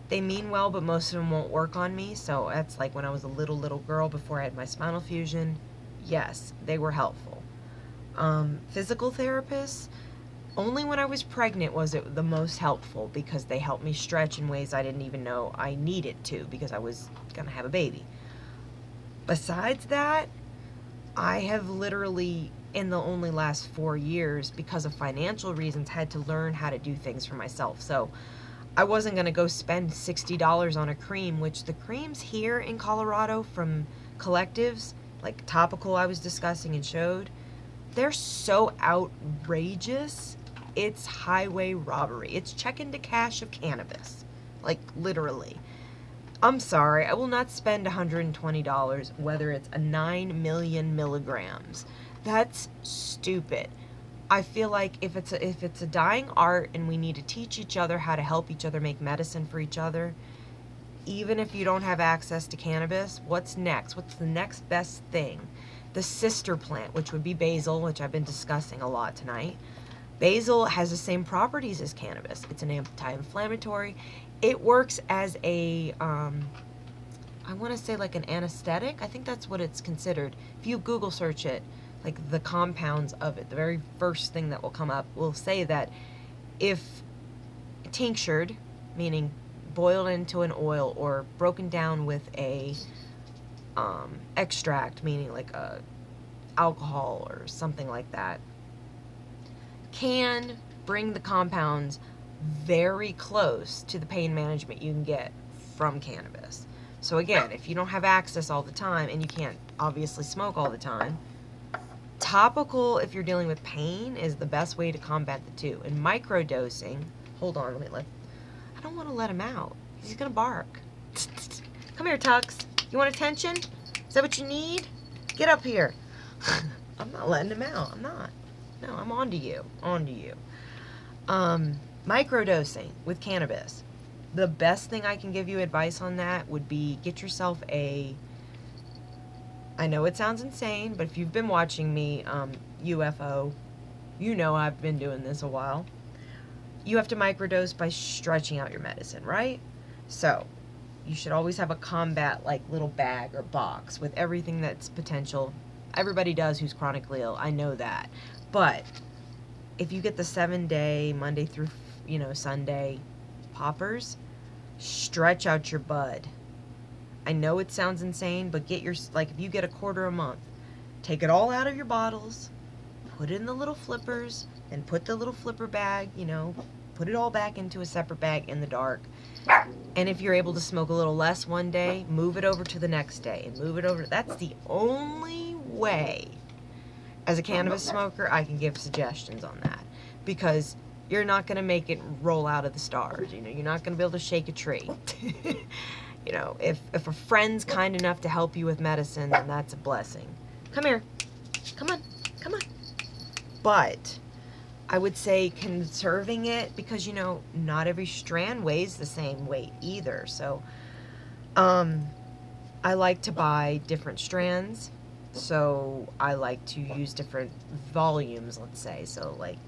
they mean well, but most of them won't work on me. So that's like when I was a little girl before I had my spinal fusion. Yes, they were helpful. Physical therapists, only when I was pregnant was it the most helpful, because they helped me stretch in ways I didn't even know I needed to, because I was gonna have a baby. Besides that, I have literally, in the only last 4 years, because of financial reasons, had to learn how to do things for myself. So I wasn't going to go spend $60 on a cream, which the creams here in Colorado from collectives, like Topical I was discussing and showed, they're so outrageous. It's highway robbery. It's check into cash of cannabis. Like, literally. I'm sorry, I will not spend $120 whether it's a 9 million milligrams. That's stupid. I feel like if it's a dying art and we need to teach each other how to help each other make medicine for each other, even if you don't have access to cannabis, what's next? What's the next best thing? The sister plant, which would be basil, which I've been discussing a lot tonight. Basil has the same properties as cannabis. It's an anti-inflammatory. It works as a, I want to say like an anesthetic. I think that's what it's considered. If you Google search it, like the compounds of it, the very first thing that will come up will say that if tinctured, meaning boiled into an oil, or broken down with a extract, meaning like a alcohol or something like that, can bring the compounds very close to the pain management you can get from cannabis. So again, if you don't have access all the time, and you can't obviously smoke all the time, topical, if you're dealing with pain, is the best way to combat the two. And microdosing, hold on, I don't want to let him out. He's gonna bark. Come here, Tux. You want attention? Is that what you need? Get up here. I'm not letting him out. I'm not. No, I'm on to you. On to you. Microdosing with cannabis. The best thing I can give you advice on that would be get yourself a, I know it sounds insane, but if you've been watching me, UFO, you know I've been doing this a while. You have to microdose by stretching out your medicine, right? So, you should always have a combat, like, little bag or box with everything that's potential. Everybody does who's chronically ill, I know that. But if you get the 7-day, Monday through, Sunday poppers, stretch out your bud. I know it sounds insane, but get your, like, if you get a quarter a month, take it all out of your bottles, put it in the little flippers, and put the little flipper bag, put it all back into a separate bag in the dark. And if you're able to smoke a little less one day, move it over to the next day, and move it over. That's the only way, as a cannabis smoker, I can give suggestions on that. Because you're not going to make it roll out of the stars. You're not going to be able to shake a tree. If a friend's kind enough to help you with medicine, then that's a blessing. Come here. Come on. Come on. But I would say conserving it, because, not every strand weighs the same weight either. So, I like to buy different strands. So, I like to use different volumes, let's say. So, like,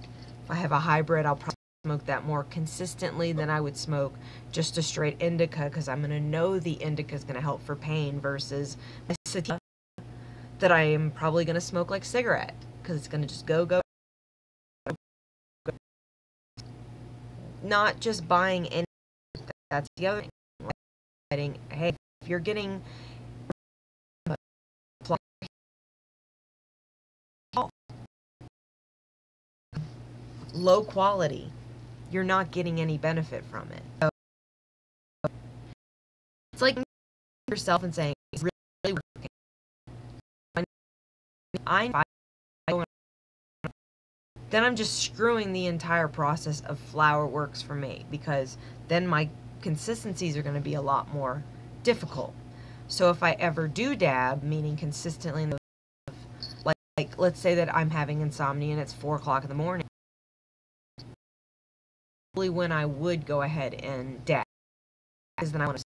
if I have a hybrid, I'll probably smoke that more consistently than I would smoke just a straight indica, because I'm going to know the indica is going to help for pain, versus a sativa that I am probably going to smoke like cigarette, because it's going to just go. Not just buying any. That's the other thing. Hey, if you're getting low quality, you're not getting any benefit from it. So it's like yourself and saying it's really working. Then I'm just screwing the entire process of flower works for me, because then my consistencies are going to be a lot more difficult. So if I ever do dab, meaning consistently, like let's say that I'm having insomnia and it's 4 o'clock in the morning, when I would go ahead and dab, because then I want to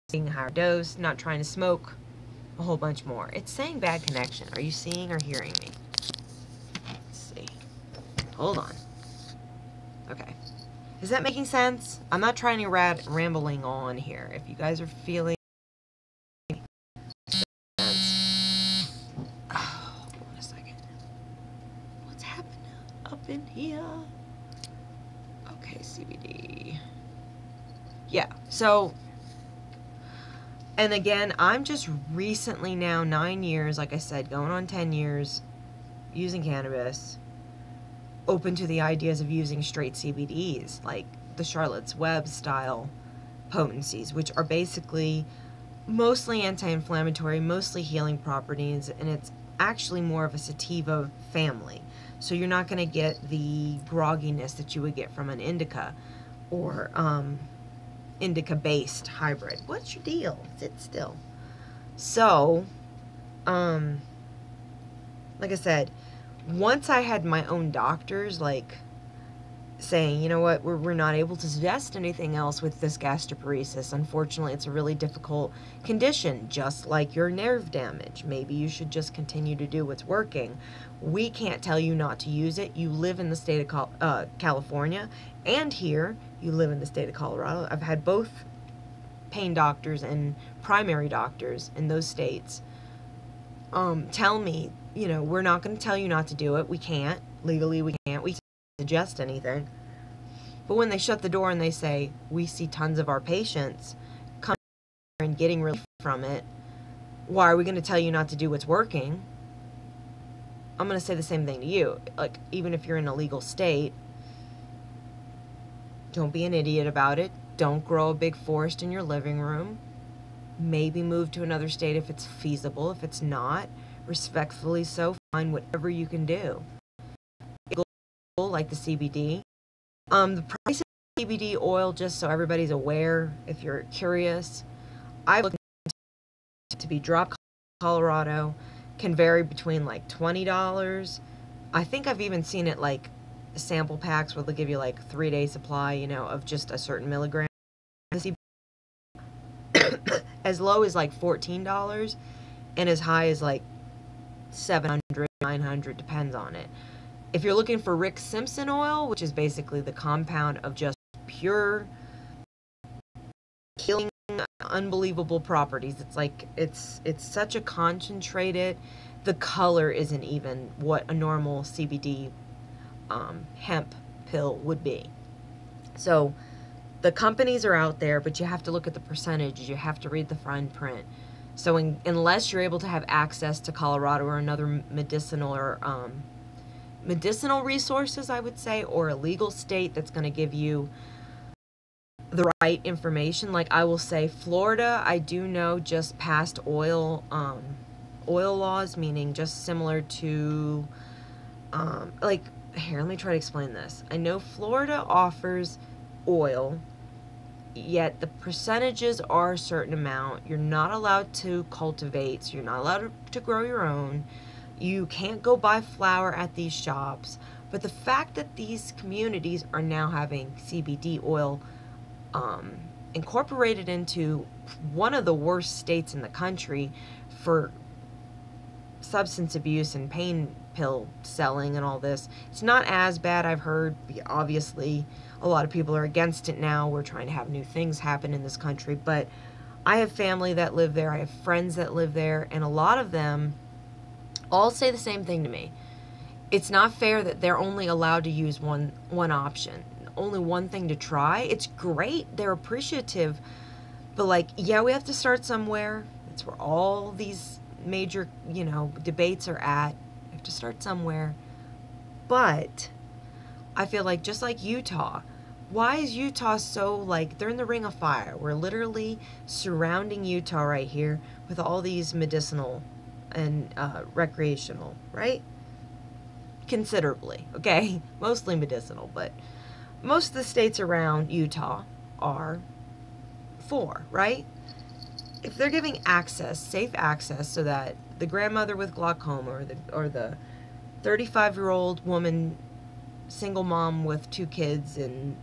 seeing a higher dose, not trying to smoke a whole bunch more. It's saying bad connection. Are you seeing or hearing me? Let's see. Hold on. Okay. Is that making sense? I'm not trying to rambling on here. If you guys are feeling sense. Oh, hold on a second. What's happening up in here? Okay, CBD. Yeah, so, and again, I'm just recently now 9 years, like I said, going on 10 years using cannabis, open to the ideas of using straight CBDs, like the Charlotte's Web style potencies, which are basically mostly anti-inflammatory, mostly healing properties, and it's actually more of a sativa family. So you're not going to get the grogginess that you would get from an indica or indica-based hybrid. What's your deal? Sit still. So, like I said, once I had my own doctors, like, saying, you know what, we're not able to suggest anything else with this gastroparesis. Unfortunately, it's a really difficult condition, just like your nerve damage. Maybe you should just continue to do what's working. We can't tell you not to use it. You live in the state of California, and here you live in the state of Colorado. I've had both pain doctors and primary doctors in those states tell me, you know, we're not going to tell you not to do it. We can't. Legally, we can't. We can't suggest anything. But when they shut the door and they say, we see tons of our patients coming here and getting relief from it, why are we going to tell you not to do what's working? I'm going to say the same thing to you. Like, even if you're in a legal state, don't be an idiot about it. Don't grow a big forest in your living room. Maybe move to another state if it's feasible. If it's not, respectfully so, find whatever you can do. Like the CBD. The price of CBD oil, just so everybody's aware, if you're curious, I look to be drop Colorado, can vary between like $20. I think I've even seen it like sample packs where they'll give you like 3-day supply, you know, of just a certain milligram. As low as like $14 and as high as like $700, $900, depends on it. If you're looking for Rick Simpson oil, which is basically the compound of just pure healing, unbelievable properties, it's like it's such a concentrated, the color isn't even what a normal CBD hemp pill would be. So the companies are out there, but you have to look at the percentages. You have to read the fine print. So unless you're able to have access to Colorado or another medicinal or medicinal resources, I would say, or a legal state that's going to give you the right information. Like I will say Florida, I do know, just passed oil laws, meaning just similar to like, here, let me try to explain this. I know Florida offers oil, yet the percentages are a certain amount. You're not allowed to cultivate, so you're not allowed to grow your own. You can't go buy flour at these shops. But the fact that these communities are now having CBD oil incorporated into one of the worst states in the country for substance abuse and pain pill selling and all this. It's not as bad, I've heard. Obviously, a lot of people are against it now. We're trying to have new things happen in this country. But I have family that live there. I have friends that live there. And a lot of them all say the same thing to me. It's not fair that they're only allowed to use one option. Only one thing to try. It's great. They're appreciative. But like, yeah, we have to start somewhere. That's where all these major, you know, debates are at. We have to start somewhere. But I feel like just like Utah, why is Utah so like, they're in the ring of fire. We're literally surrounding Utah right here with all these medicinal and recreational, right? Considerably, okay? Mostly medicinal, but most of the states around Utah are for, right? If they're giving access, safe access, so that the grandmother with glaucoma or the 35-year-old woman, single mom with 2 kids and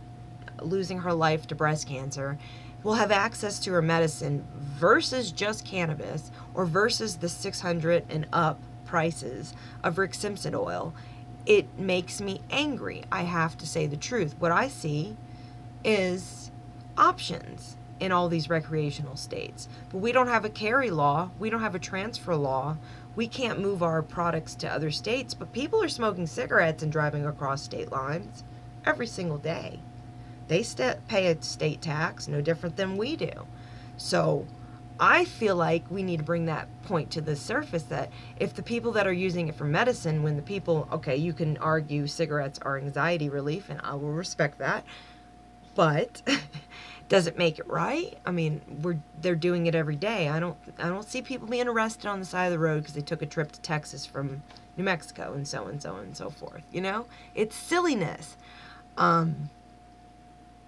losing her life to breast cancer, will have access to her medicine versus just cannabis, or versus the $600 and up prices of Rick Simpson oil, it makes me angry. I have to say the truth. What I see is options in all these recreational states. But we don't have a carry law. We don't have a transfer law. We can't move our products to other states. But people are smoking cigarettes and driving across state lines every single day. They pay a state tax, no different than we do. So I feel like we need to bring that point to the surface, that if the people that are using it for medicine, when the people, okay, you can argue cigarettes are anxiety relief, and I will respect that, but does it make it right? I mean, they're doing it every day. I don't see people being arrested on the side of the road because they took a trip to Texas from New Mexico and so and so and so forth. You know, it's silliness.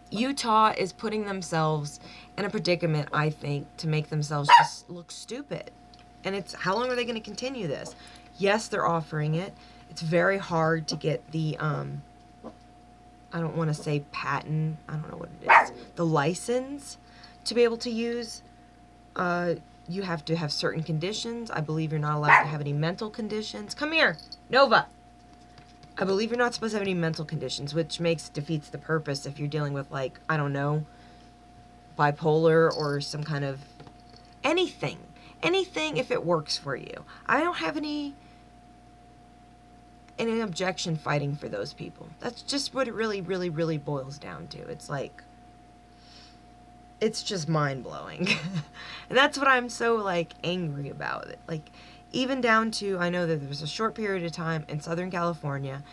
Utah is putting themselves in a predicament, I think, to make themselves just look stupid. And it's, how long are they going to continue this? Yes, they're offering it. It's very hard to get the, I don't want to say patent, I don't know what it is, the license to be able to use. You have to have certain conditions. I believe you're not allowed to have any mental conditions. Come here, Nova. I believe you're not supposed to have any mental conditions, which defeats the purpose if you're dealing with, like, I don't know, bipolar or some kind of anything if it works for you. I don't have any objection fighting for those people. That's just what it really, really, really boils down to. It's like, it's just mind-blowing. And that's what I'm so, like, angry about it. Like, even down to, I know that there was a short period of time in Southern California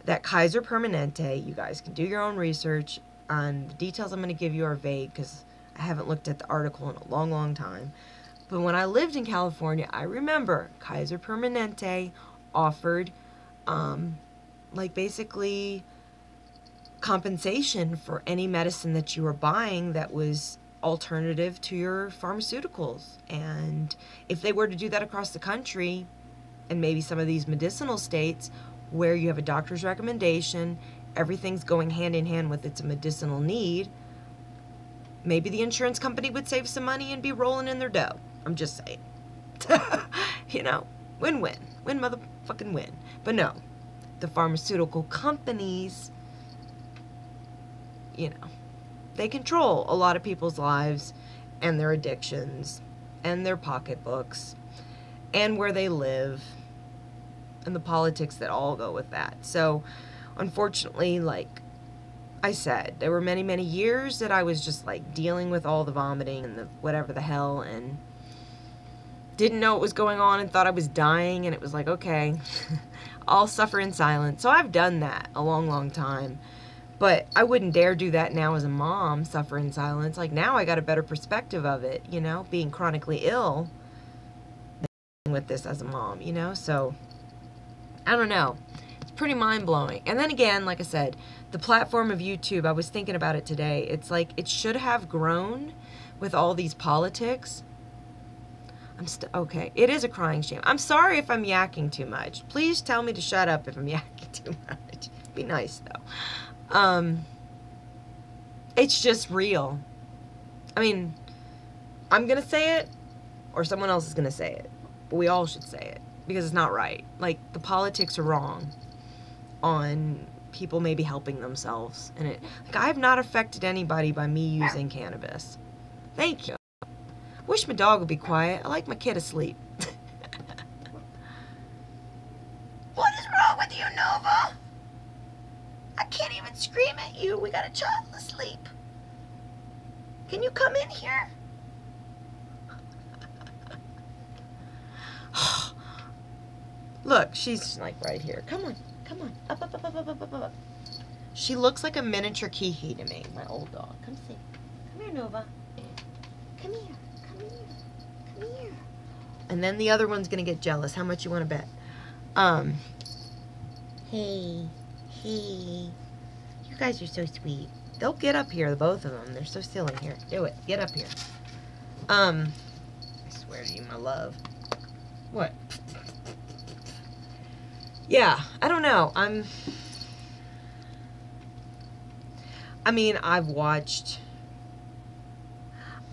that Kaiser Permanente, you guys can do your own research on the details I'm going to give you are vague because I haven't looked at the article in a long, long time. But when I lived in California, I remember Kaiser Permanente offered, like, basically compensation for any medicine that you were buying that was alternative to your pharmaceuticals. And if they were to do that across the country, and maybe some of these medicinal states where you have a doctor's recommendation, everything's going hand in hand with its medicinal need, maybe the insurance company would save some money and be rolling in their dough. I'm just saying. You know, win-win. Win motherfucking win. But no, the pharmaceutical companies, you know, they control a lot of people's lives and their addictions and their pocketbooks and where they live and the politics that all go with that. So, unfortunately, like I said, there were many, many years that I was just like dealing with all the vomiting and the whatever the hell, and didn't know what was going on and thought I was dying, and it was like, okay, I'll suffer in silence. So I've done that a long, long time. But I wouldn't dare do that now as a mom, suffer in silence. Like, now I got a better perspective of it, you know, being chronically ill with this as a mom, you know. So, I don't know. It's pretty mind-blowing. And then again, like I said, the platform of YouTube, I was thinking about it today. It's like, it should have grown with all these politics. Okay, it is a crying shame. I'm sorry if I'm yakking too much. Please tell me to shut up if I'm yakking too much. Be nice, though. It's just real. I mean, I'm gonna say it, or someone else is gonna say it, but we all should say it. because it's not right. Like, the politics are wrong on people maybe helping themselves. And like, I have not affected anybody by me using cannabis. Thank you. Wish my dog would be quiet. I like my kid asleep. What is wrong with you, Nova? I can't even scream at you. We got a child asleep. Can you come in here? Look, she's like right here. Come on, come on. Up, up, up, up, up, up, up, up. She looks like a miniature keef to me, my old dog. Come see. Come here, Nova. Come here, come here, come here. And then the other one's gonna get jealous. How much you want to bet? Hey. You guys are so sweet. They'll get up here, both of them. They're so silly. Here, do it. Get up here. I swear to you, my love. What? Yeah, I don't know. I mean, I've watched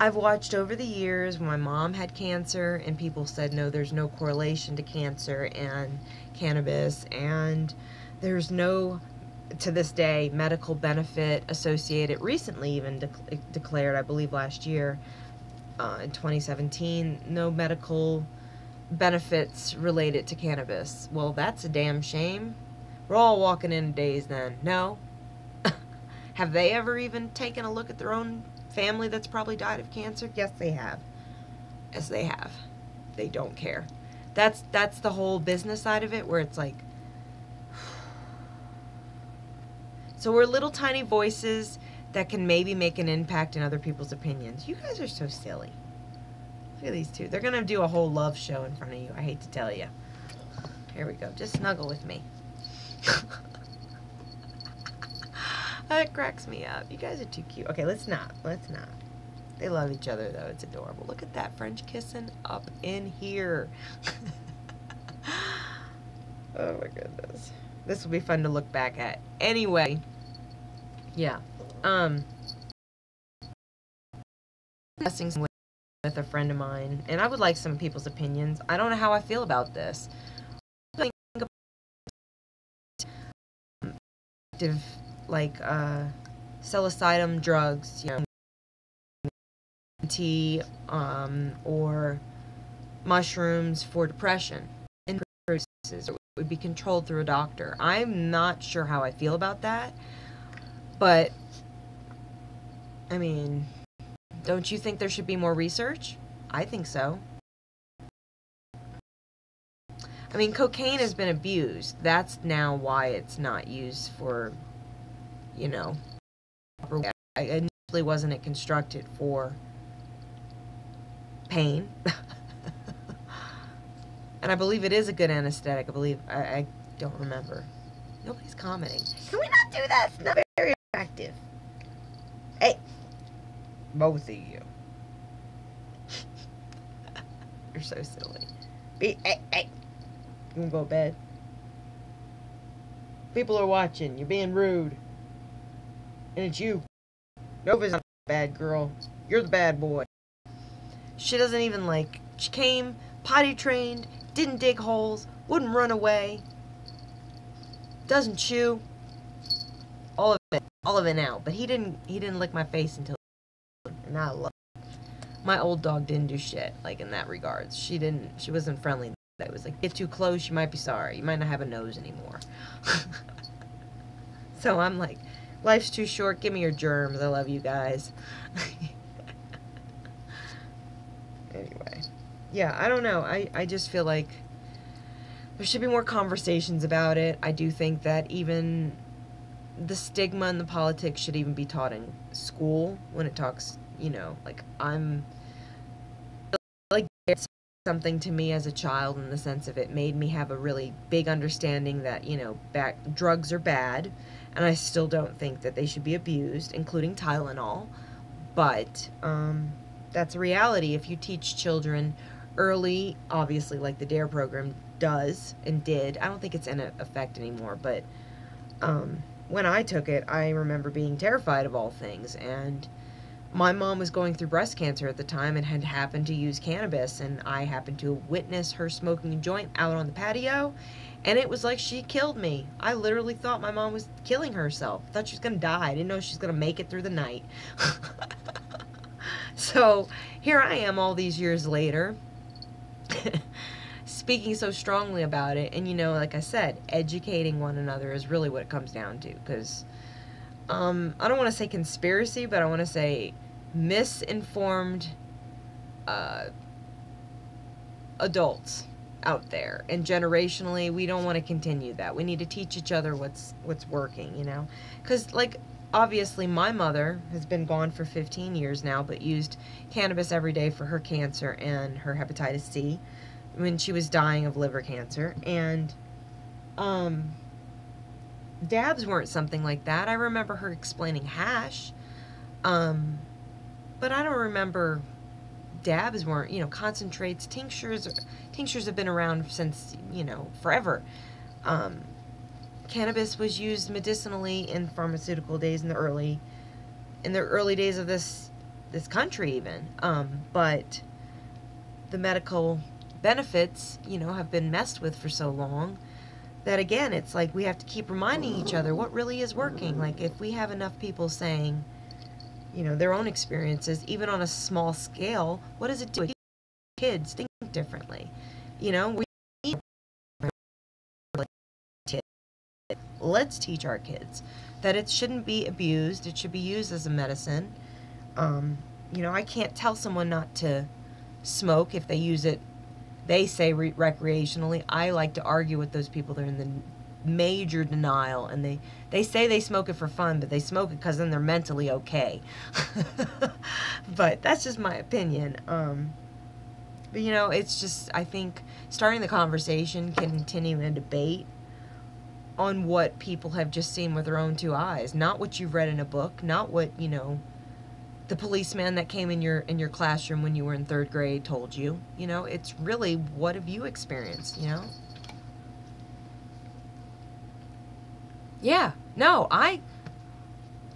over the years when my mom had cancer and people said, no, there's no correlation to cancer and cannabis, and there's no, to this day, medical benefit associated. Recently even declared, I believe last year, in 2017, no medical benefits related to cannabis. Well, that's a damn shame. We're all walking in a daze then. No? Have they ever even taken a look at their own family that's probably died of cancer? Yes, they have. Yes, they have. They don't care. That's the whole business side of it, where it's like, so we're little tiny voices that can maybe make an impact in other people's opinions. You guys are so silly. Look at these two. They're going to do a whole love show in front of you. I hate to tell you. Here we go. Just snuggle with me. That cracks me up. You guys are too cute. Okay, let's not. Let's not. They love each other, though. It's adorable. Look at that French kissing up in here. Oh, my goodness. This will be fun to look back at. Anyway. Yeah. Discussing with a friend of mine, and I would like some people's opinions. I don't know how I feel about this. I think like psilocybin drugs, you know, tea, or mushrooms for depression, and it would be controlled through a doctor. I'm not sure how I feel about that, but I mean, don't you think there should be more research? I think so. I mean, cocaine has been abused. That's now why it's not used for, you know, initially wasn't it constructed for pain? And I believe it is a good anesthetic. I don't remember. Nobody's commenting. Can we not do that? It's not very attractive. Hey. Both of you. You're so silly. Hey. You wanna go to bed? People are watching. You're being rude. And it's you. Nova's not a bad girl. You're the bad boy. She doesn't even like... She came, potty trained, didn't dig holes, wouldn't run away, doesn't chew. All of it now. But he didn't lick my face until... And I love it. My old dog didn't do shit, like, in that regards. She wasn't friendly. It was like, get too close, you might be sorry. You might not have a nose anymore. So I'm like, life's too short, give me your germs. I love you guys. Anyway. Yeah, I don't know. I just feel like there should be more conversations about it. I do think that even the stigma and the politics should even be taught in school when it talks, you know, like, I'm like, it's something to me as a child in the sense of it made me have a really big understanding that, you know, drugs are bad, and I still don't think that they should be abused, including Tylenol, but that's a reality. If you teach children early, obviously, like the DARE program does and did, I don't think it's in effect anymore, but when I took it, I remember being terrified of all things, and my mom was going through breast cancer at the time and had happened to use cannabis, and I happened to witness her smoking a joint out on the patio, and it was like she killed me. I literally thought my mom was killing herself. I thought she was gonna die. I didn't know she was gonna make it through the night. So here I am all these years later speaking so strongly about it, and, you know, like I said, educating one another is really what it comes down to, because I don't want to say conspiracy, but I want to say misinformed adults out there, and generationally we don't want to continue that. We need to teach each other what's working, you know, because, like, obviously my mother has been gone for 15 years now, but used cannabis every day for her cancer and her hepatitis C when she was dying of liver cancer, and dabs weren't something like that. I remember her explaining hash, but I don't remember dabs weren't, you know, concentrates, tinctures have been around since, you know, forever. Cannabis was used medicinally in pharmaceutical days in the early days of this country even, but the medical benefits, you know, have been messed with for so long that, again, it's like we have to keep reminding each other what really is working. Like, if we have enough people saying, you know, their own experiences, even on a small scale, what does it do? Kids think differently. You know, we need, let's teach our kids that it shouldn't be abused. It should be used as a medicine. You know, I can't tell someone not to smoke if they use it, they say, recreationally. I like to argue with those people that are in the major denial, and they say they smoke it for fun, but they smoke it because then they're mentally okay. But that's just my opinion. But, you know, it's just, I think starting the conversation, continuing a debate on what people have just seen with their own two eyes, not what you've read in a book, not what, you know, the policeman that came in your classroom when you were in 3rd grade told you. You know, it's really, what have you experienced, you know? Yeah, no,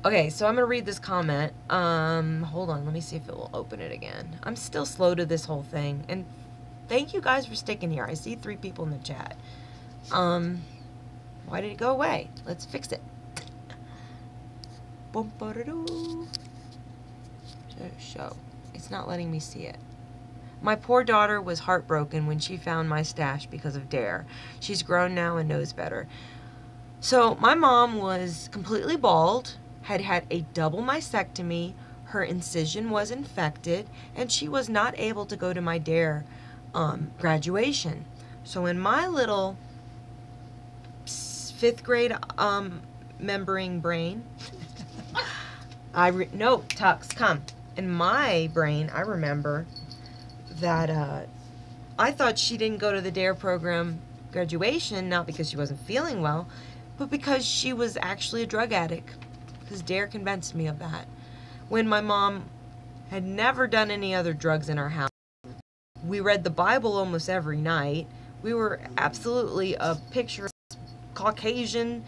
okay, so I'm going to read this comment. Hold on, let me see if it will open it again. I'm still slow to this whole thing, and thank you guys for sticking here. I see 3 people in the chat. Why did it go away? Let's fix it. Show. It's not letting me see it. My poor daughter was heartbroken when she found my stash because of Dare. She's grown now and knows better. So my mom was completely bald, had had a double mastectomy, her incision was infected, and she was not able to go to my Dare graduation. So in my little 5th grade membering brain, no, Tux, come. In my brain, I remember that I thought she didn't go to the Dare program graduation, not because she wasn't feeling well, but because she was actually a drug addict, because Dare convinced me of that. When my mom had never done any other drugs in our house, we read the Bible almost every night. We were absolutely a picture Caucasian,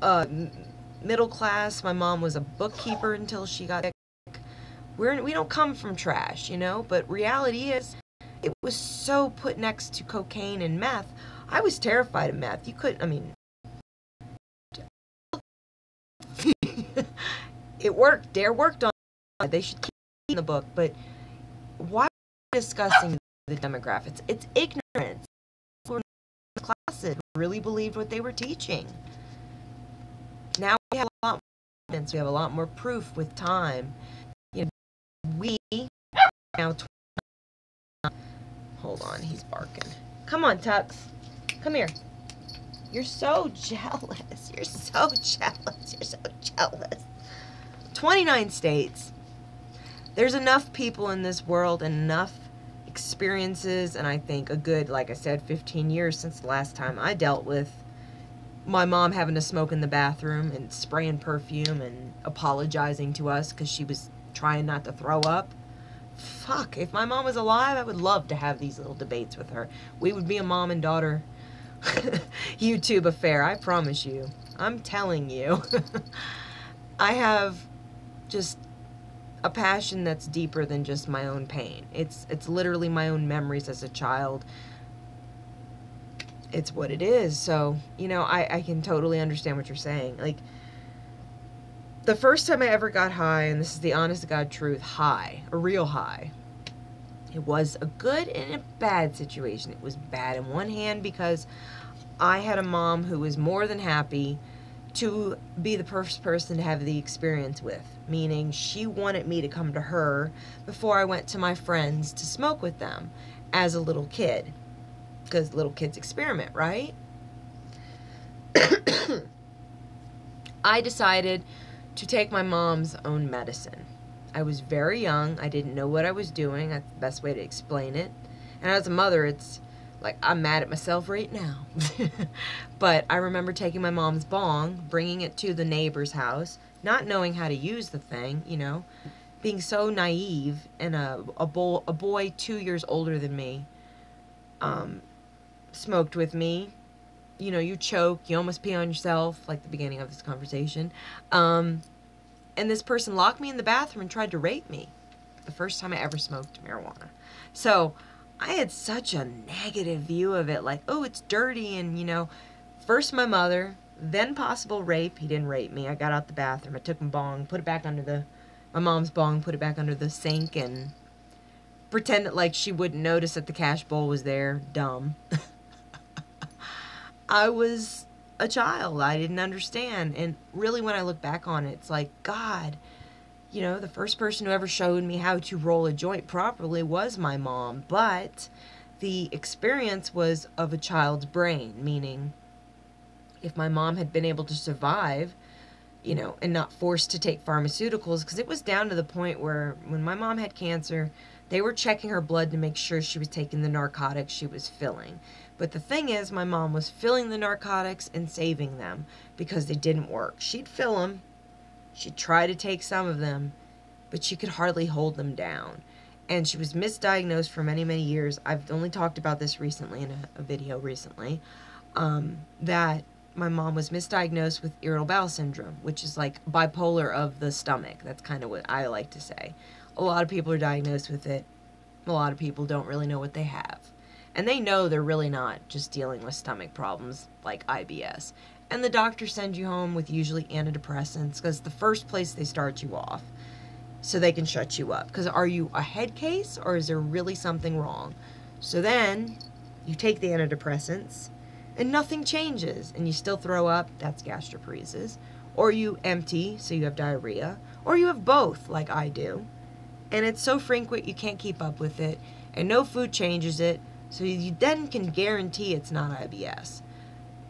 middle class. My mom was a bookkeeper until she got sick. We don't come from trash, you know, but reality is it was so put next to cocaine and meth. I was terrified of meth. You couldn't, I mean, it worked. Dare worked on it. They should keep it in the book, but why are we discussing the demographics? It's ignorance. Classes really believed what they were teaching. Now we have a lot more evidence. We have a lot more proof with time. You know, we now. Hold on, he's barking. Come on, Tux. Come here. You're so jealous. You're so jealous. You're so jealous. 29 states. There's enough people in this world and enough experiences, and I think a good, like I said, 15 years since the last time I dealt with my mom having to smoke in the bathroom and spraying perfume and apologizing to us because she was trying not to throw up. Fuck, if my mom was alive, I would love to have these little debates with her. We would be a mom and daughter YouTube affair, I promise you. I'm telling you. I have just a passion that's deeper than just my own pain. It's literally my own memories as a child. It's what it is. So, you know, I can totally understand what you're saying. Like, the first time I ever got high, and this is the honest to God truth, high, a real high, it was a good and a bad situation. It was bad in one hand because I had a mom who was more than happy to be the first person to have the experience with, meaning she wanted me to come to her before I went to my friends to smoke with them as a little kid, because little kids experiment, right? I decided to take my mom's own medicine. I was very young. I didn't know what I was doing. That's the best way to explain it. And as a mother, it's like, I'm mad at myself right now. But I remember taking my mom's bong, bringing it to the neighbor's house, not knowing how to use the thing, you know, being so naive, and a boy 2 years older than me smoked with me. You know, you choke, you almost pee on yourself, like the beginning of this conversation. And this person locked me in the bathroom and tried to rape me. The first time I ever smoked marijuana. So I had such a negative view of it, like, oh, it's dirty, and, you know, first my mother, then possible rape. He didn't rape me. I got out the bathroom. I took my bong, put it back under my mom's bong, put it back under the sink, and pretended like she wouldn't notice that the cash bowl was there. Dumb. I was a child. I didn't understand. And really, when I look back on it, it's like, God, you know, the first person who ever showed me how to roll a joint properly was my mom. But the experience was of a child's brain, meaning if my mom had been able to survive, you know, and not forced to take pharmaceuticals, because it was down to the point where when my mom had cancer, they were checking her blood to make sure she was taking the narcotics she was filling. But the thing is, my mom was filling the narcotics and saving them because they didn't work. She'd fill them, she'd try to take some of them, but she could hardly hold them down. And she was misdiagnosed for many, many years. I've only talked about this recently in a video recently, that my mom was misdiagnosed with irritable bowel syndrome, which is like bipolar of the stomach. That's kind of what I like to say. A lot of people are diagnosed with it. A lot of people don't really know what they have. And they know they're really not just dealing with stomach problems like IBS. And the doctor sends you home with usually antidepressants, because the first place they start you off so they can shut you up. Because are you a head case, or is there really something wrong? So then you take the antidepressants and nothing changes, and you still throw up. That's gastroparesis. Or you empty, so you have diarrhea. Or you have both, like I do. And it's so frequent you can't keep up with it, and no food changes it. So you then can guarantee it's not IBS.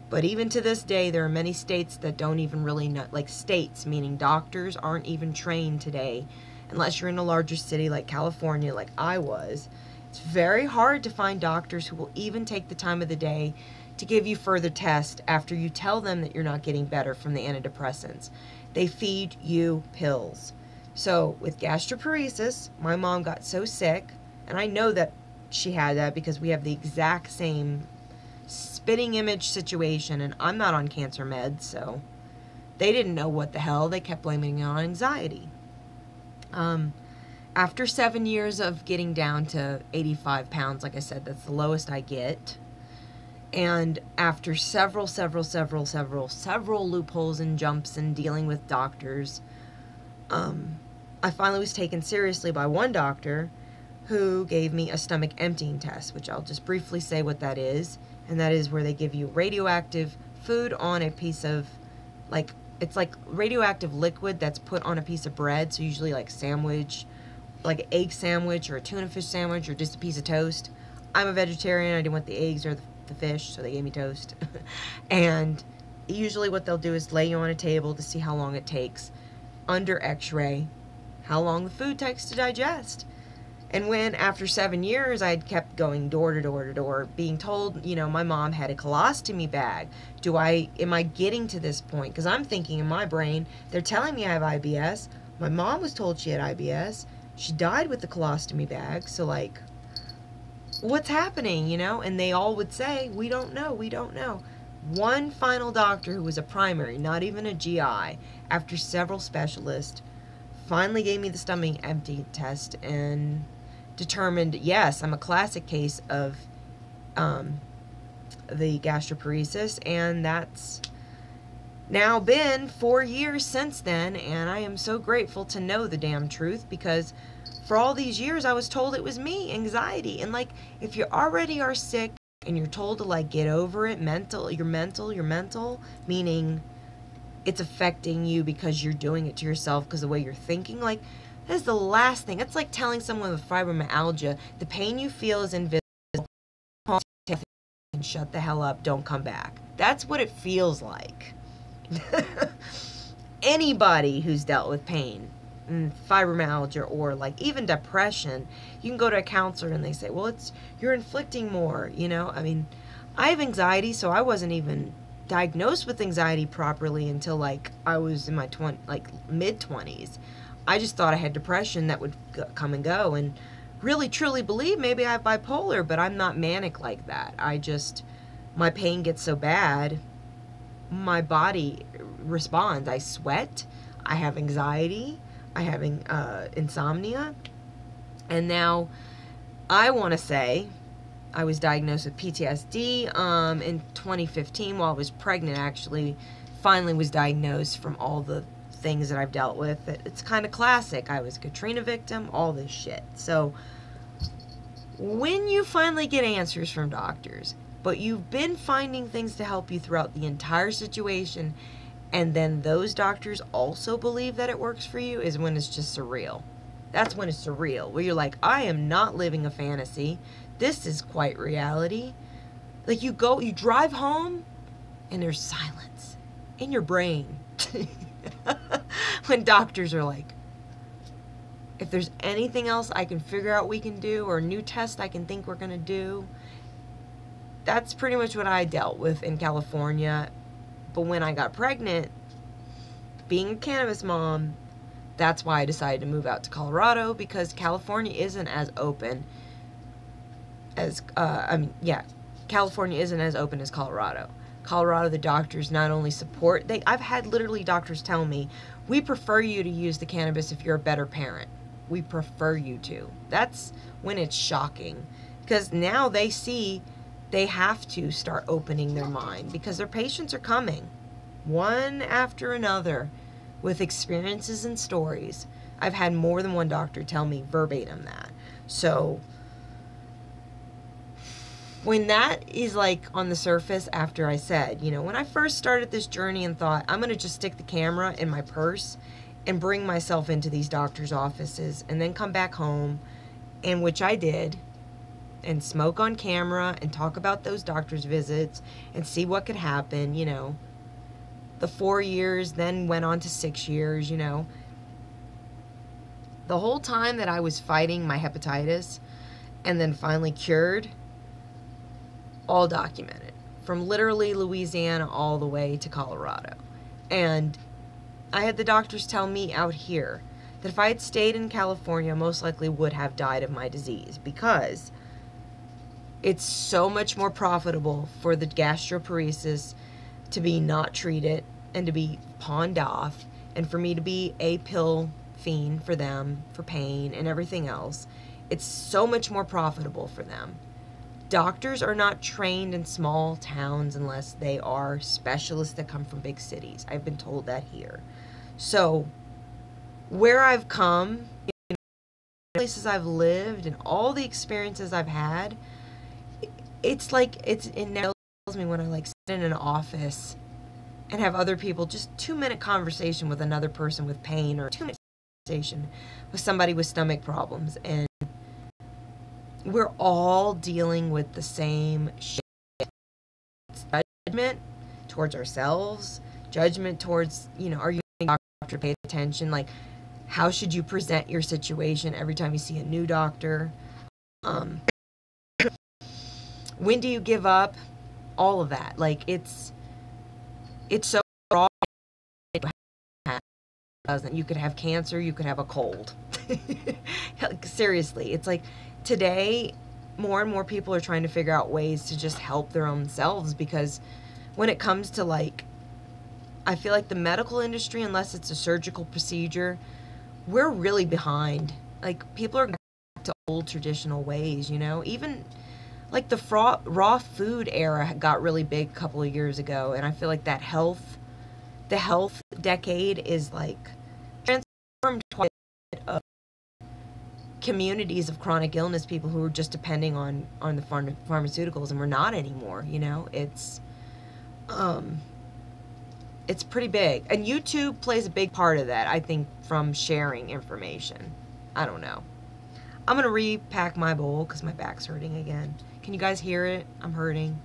But even to this day, there are many states that don't even really know, like states, meaning doctors aren't even trained today, unless you're in a larger city like California, like I was. It's very hard to find doctors who will even take the time of the day to give you further tests after you tell them that you're not getting better from the antidepressants. They feed you pills. So with gastroparesis, my mom got so sick, and I know that she had that because we have the exact same spitting image situation, and I'm not on cancer meds, so they didn't know what the hell. They kept blaming it on anxiety. After 7 years of getting down to 85 pounds, like I said, that's the lowest I get, and after several loopholes and jumps and dealing with doctors, I finally was taken seriously by one doctor who gave me a stomach emptying test, which I'll just briefly say what that is. And that is where they give you radioactive food on a piece of, like, it's like radioactive liquid that's put on a piece of bread. So usually like sandwich, like an egg sandwich or a tuna fish sandwich or just a piece of toast. I'm a vegetarian. I didn't want the eggs or the fish, so they gave me toast. And usually what they'll do is lay you on a table to see how long it takes under x-ray, how long the food takes to digest. And when, after 7 years, I had kept going door to door to door, being told, you know, my mom had a colostomy bag. Am I getting to this point? Because I'm thinking in my brain, they're telling me I have IBS. My mom was told she had IBS. She died with the colostomy bag. So, like, what's happening, you know? And they all would say, we don't know, we don't know. One final doctor who was a primary, not even a GI, after several specialists, finally gave me the stomach empty test and determined, yes, I'm a classic case of the gastroparesis, and that's now been 4 years since then, and I am so grateful to know the damn truth, because for all these years I was told it was me, anxiety. And like, if you already are sick and you're told to like get over it, you're mental, meaning it's affecting you because you're doing it to yourself because of the way you're thinking, like, that's the last thing. It's like telling someone with fibromyalgia, the pain you feel is invisible, and shut the hell up, don't come back. That's what it feels like. Anybody who's dealt with pain, fibromyalgia, or like even depression, you can go to a counselor and they say, well, you're inflicting more, you know. I mean, I have anxiety, so I wasn't even diagnosed with anxiety properly until like I was in my mid-20s. I just thought I had depression that would come and go, and really truly believe maybe I have bipolar, but I'm not manic like that. My pain gets so bad, my body responds. I sweat, I have anxiety, I have insomnia, and now I want to say I was diagnosed with PTSD in 2015 while I was pregnant. Actually, finally was diagnosed from all the things that I've dealt with. It's kind of classic. I was a Katrina victim, all this shit. So when you finally get answers from doctors, but you've been finding things to help you throughout the entire situation, and then those doctors also believe that it works for you, is when it's just surreal. That's when it's surreal, where you're like, I am not living a fantasy. This is quite reality. Like, you drive home, and there's silence in your brain. When doctors are like, if there's anything else I can figure out we can do, or a new test I can think we're going to do. That's pretty much what I dealt with in California. But when I got pregnant, being a cannabis mom, that's why I decided to move out to Colorado, because California isn't as open as, California isn't as open as Colorado. Colorado, the doctors not only support, I've had literally doctors tell me, we prefer you to use the cannabis if you're a better parent. We prefer you to. That's when it's shocking, because now they see they have to start opening their mind, because their patients are coming one after another with experiences and stories. I've had more than one doctor tell me verbatim that. So when that is like on the surface, after I said, you know, when I first started this journey and thought, I'm going to just stick the camera in my purse and bring myself into these doctors' offices and then come back home, and which I did, and smoke on camera and talk about those doctor's visits and see what could happen, you know. The 4 years then went on to 6 years, you know. The whole time that I was fighting my hepatitis and then finally cured, all documented, from literally Louisiana all the way to Colorado. And I had the doctors tell me out here that if I had stayed in California, I most likely would have died of my disease, because it's so much more profitable for the gastroparesis to be not treated and to be pawned off, and for me to be a pill fiend for them, for pain and everything else. It's so much more profitable for them. Doctors are not trained in small towns unless they are specialists that come from big cities. I've been told that here. So where I've come, you know, places I've lived, and all the experiences I've had, it's like, it never tells me when I like sit in an office and have other people, just 2-minute conversation with another person with pain, or 2-minute conversation with somebody with stomach problems, and we're all dealing with the same shit. It's judgment towards ourselves, judgment towards, you know, are you a doctor, pay attention, like, how should you present your situation every time you see a new doctor? When do you give up? All of that. Like, it's so raw. You could have cancer, you could have a cold. Seriously, it's like, today, more and more people are trying to figure out ways to just help their own selves, because when it comes to, like, I feel like the medical industry, unless it's a surgical procedure, we're really behind. Like, people are back to old traditional ways, you know? Even, like, the raw food era got really big a couple of years ago, and I feel like that the health decade is, like, transformed quite a bit of communities of chronic illness people who were just depending on the pharmaceuticals, and we're not anymore, you know? It's pretty big. And YouTube plays a big part of that, I think, from sharing information. I don't know. I'm going to repack my bowl because my back's hurting again. Can you guys hear it? I'm hurting.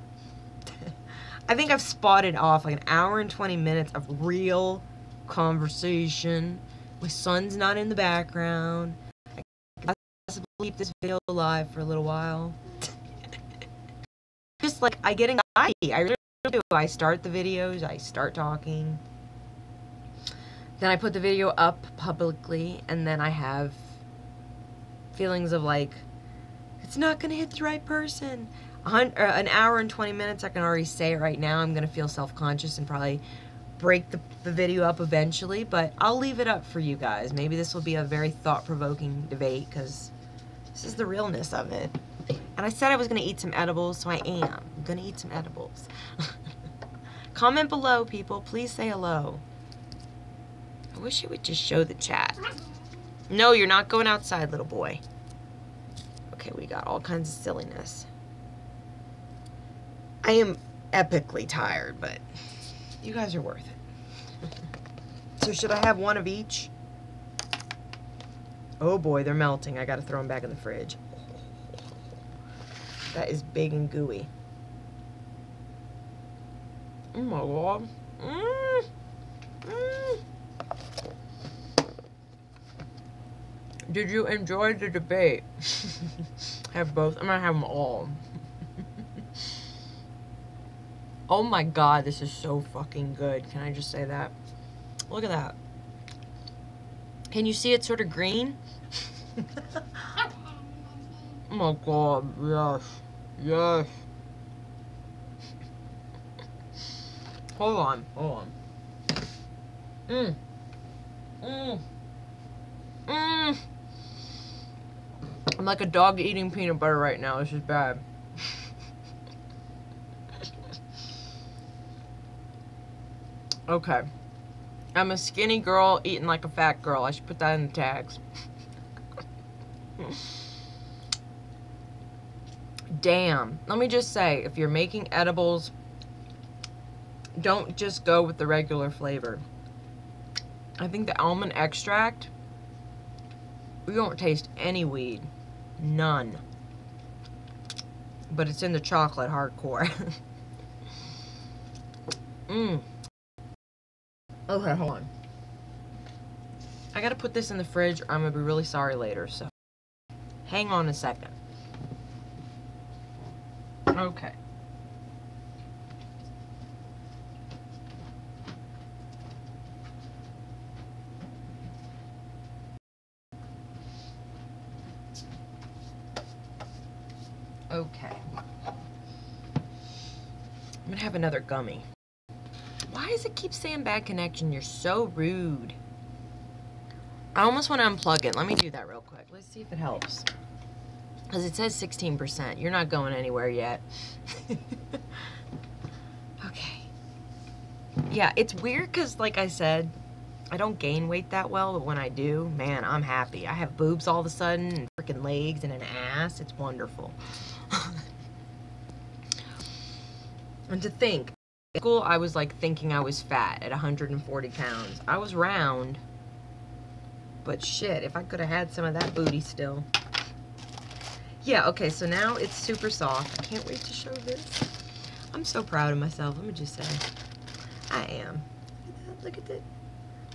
I think I've spotted off like an hour and 20 minutes of real conversation. My son's not in the background. I can possibly keep this video alive for a little while. Just like, I get anxiety. I really do. I start the videos, I start talking, then I put the video up publicly, and then I have feelings of like, it's not gonna hit the right person. An hour and 20 minutes, I can already say right now, I'm gonna feel self-conscious and probably break the video up eventually, but I'll leave it up for you guys. Maybe this will be a very thought-provoking debate, because this is the realness of it. And I said I was going to eat some edibles, so I am. I'm going to eat some edibles. Comment below, people. Please say hello. I wish it would just show the chat. No, you're not going outside, little boy. Okay, we got all kinds of silliness. I am epically tired, but you guys are worth it. So should I have one of each? Oh boy, they're melting. I got to throw them back in the fridge. That is big and gooey. Oh my god. Did you enjoy the debate? Have both. I'm gonna have them all. Oh my god, this is so fucking good. Can I just say that? Look at that. Can you see it's sort of green? Oh my god, yes. Yes. Hold on, hold on. I'm like a dog eating peanut butter right now. This is bad. Okay. I'm a skinny girl eating like a fat girl. I should put that in the tags. Damn. Let me just say, if you're making edibles, don't just go with the regular flavor. I think the almond extract, we don't taste any weed. None. But it's in the chocolate hardcore. Okay, hold on. I gotta put this in the fridge or I'm gonna be really sorry later, so hang on a second. Okay. Okay. I'm gonna have another gummy. Why does it keep saying bad connection? You're so rude. I almost want to unplug it. Let me do that real quick. Let's see if it helps. Because it says 16%. You're not going anywhere yet. Okay. Yeah, it's weird because, like I said, I don't gain weight that well, but when I do, man, I'm happy. I have boobs all of a sudden, and freaking legs, and an ass. It's wonderful. And to think, in school, I was like thinking I was fat at 140 pounds. I was round, but shit, if I could have had some of that booty still. Yeah, okay, so now it's super soft. I can't wait to show this. I'm so proud of myself, let me just say. I am. Look at that.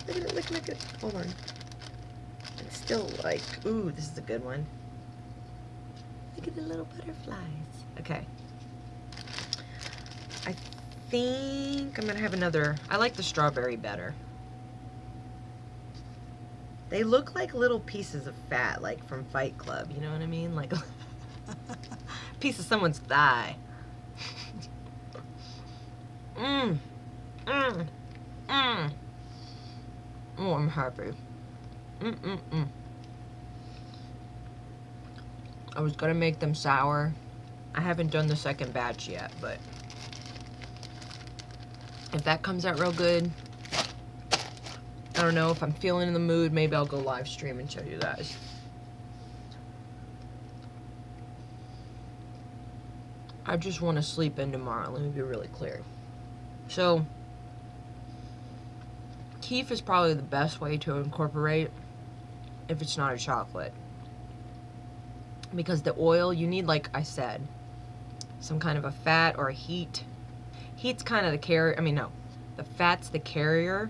Look at it, look at it. Hold on. It's still like, ooh, this is a good one. Look at the little butterflies. Okay. I think I'm gonna have another. I like the strawberry better. They look like little pieces of fat, like from Fight Club, you know what I mean? Like a piece of someone's thigh. Oh, I'm happy. I was gonna make them sour. I haven't done the second batch yet, but if that comes out real good, I don't know, if I'm feeling in the mood, maybe I'll go live stream and show you guys. I just want to sleep in tomorrow. Let me be really clear. So, keef is probably the best way to incorporate if it's not a chocolate. Because the oil, you need, like I said, some kind of a fat or a heat. Heat's kind of the carrier. I mean, no. The fat's the carrier,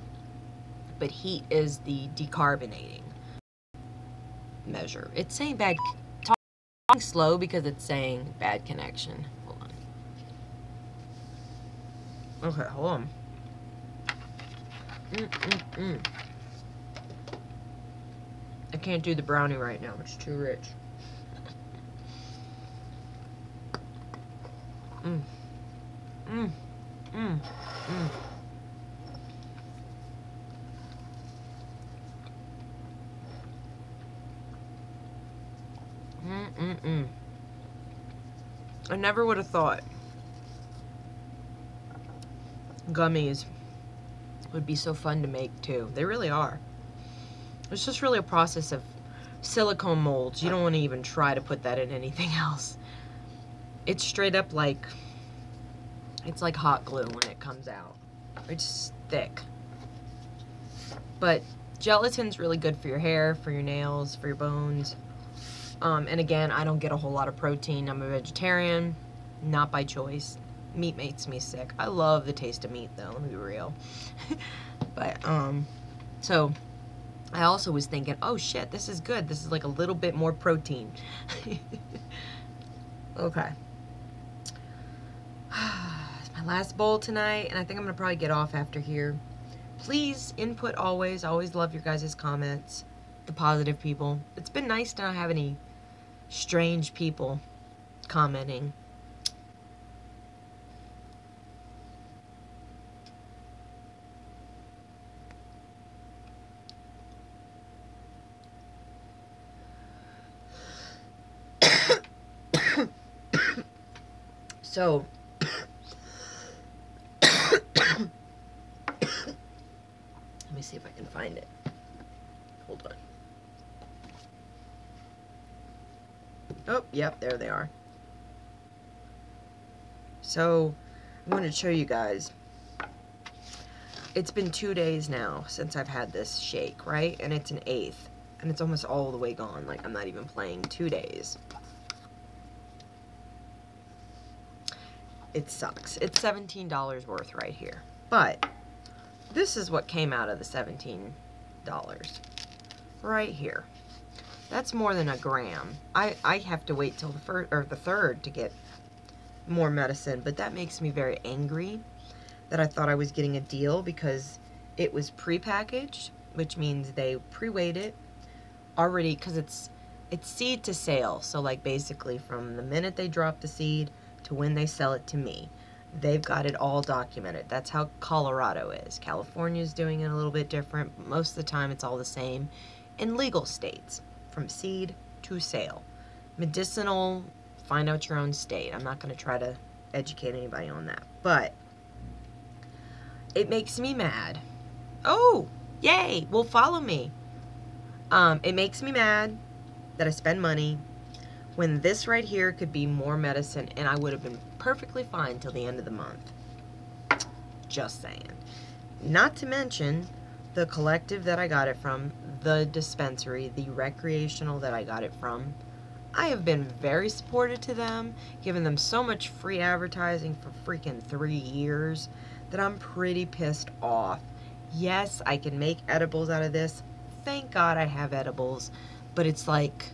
but heat is the decarbonating measure. It's saying bad. Talking slow because it's saying bad connection. Hold on. Okay, hold on. I can't do the brownie right now. It's too rich. I never would have thought gummies would be so fun to make too. They really are. It's just really a process of silicone molds. You don't want to even try to put that in anything else. It's straight up like, it's like hot glue when it comes out. It's thick. But gelatin's really good for your hair, for your nails, for your bones. And again, I don't get a whole lot of protein. I'm a vegetarian, not by choice. Meat makes me sick. I love the taste of meat though, let me be real. But, so I also was thinking, oh shit, this is good. This is like a little bit more protein. Okay. It's my last bowl tonight, and I think I'm gonna probably get off after here. Please, input always. I always love your guys' comments. The positive people. It's been nice to not have any strange people commenting. So, let me see if I can find it. Hold on. Oh, yep, there they are. So, I wanted to show you guys. It's been 2 days now since I've had this shake, right? And it's an 1/8. And it's almost all the way gone. Like, I'm not even playing 2 days. It sucks. It's $17 worth right here. But this is what came out of the $17 right here. That's more than a gram. I have to wait till the third to get more medicine, but that makes me very angry that I thought I was getting a deal because it was pre-packaged, which means they pre-weighed it already, because it's seed to sale. So like basically from the minute they drop the seed to when they sell it to me, they've got it all documented. That's how Colorado is. California's doing it a little bit different, but most of the time it's all the same in legal states, from seed to sale. Medicinal, find out your own state. I'm not going to try to educate anybody on that, but it makes me mad. Oh, yay, well, follow me. It makes me mad that I spend money when this right here could be more medicine, and I would have been perfectly fine till the end of the month. Just saying. Not to mention the collective that I got it from, the dispensary, the recreational that I got it from. I have been very supportive to them, giving them so much free advertising for freaking 3 years that I'm pretty pissed off. Yes, I can make edibles out of this. Thank God I have edibles, but it's like,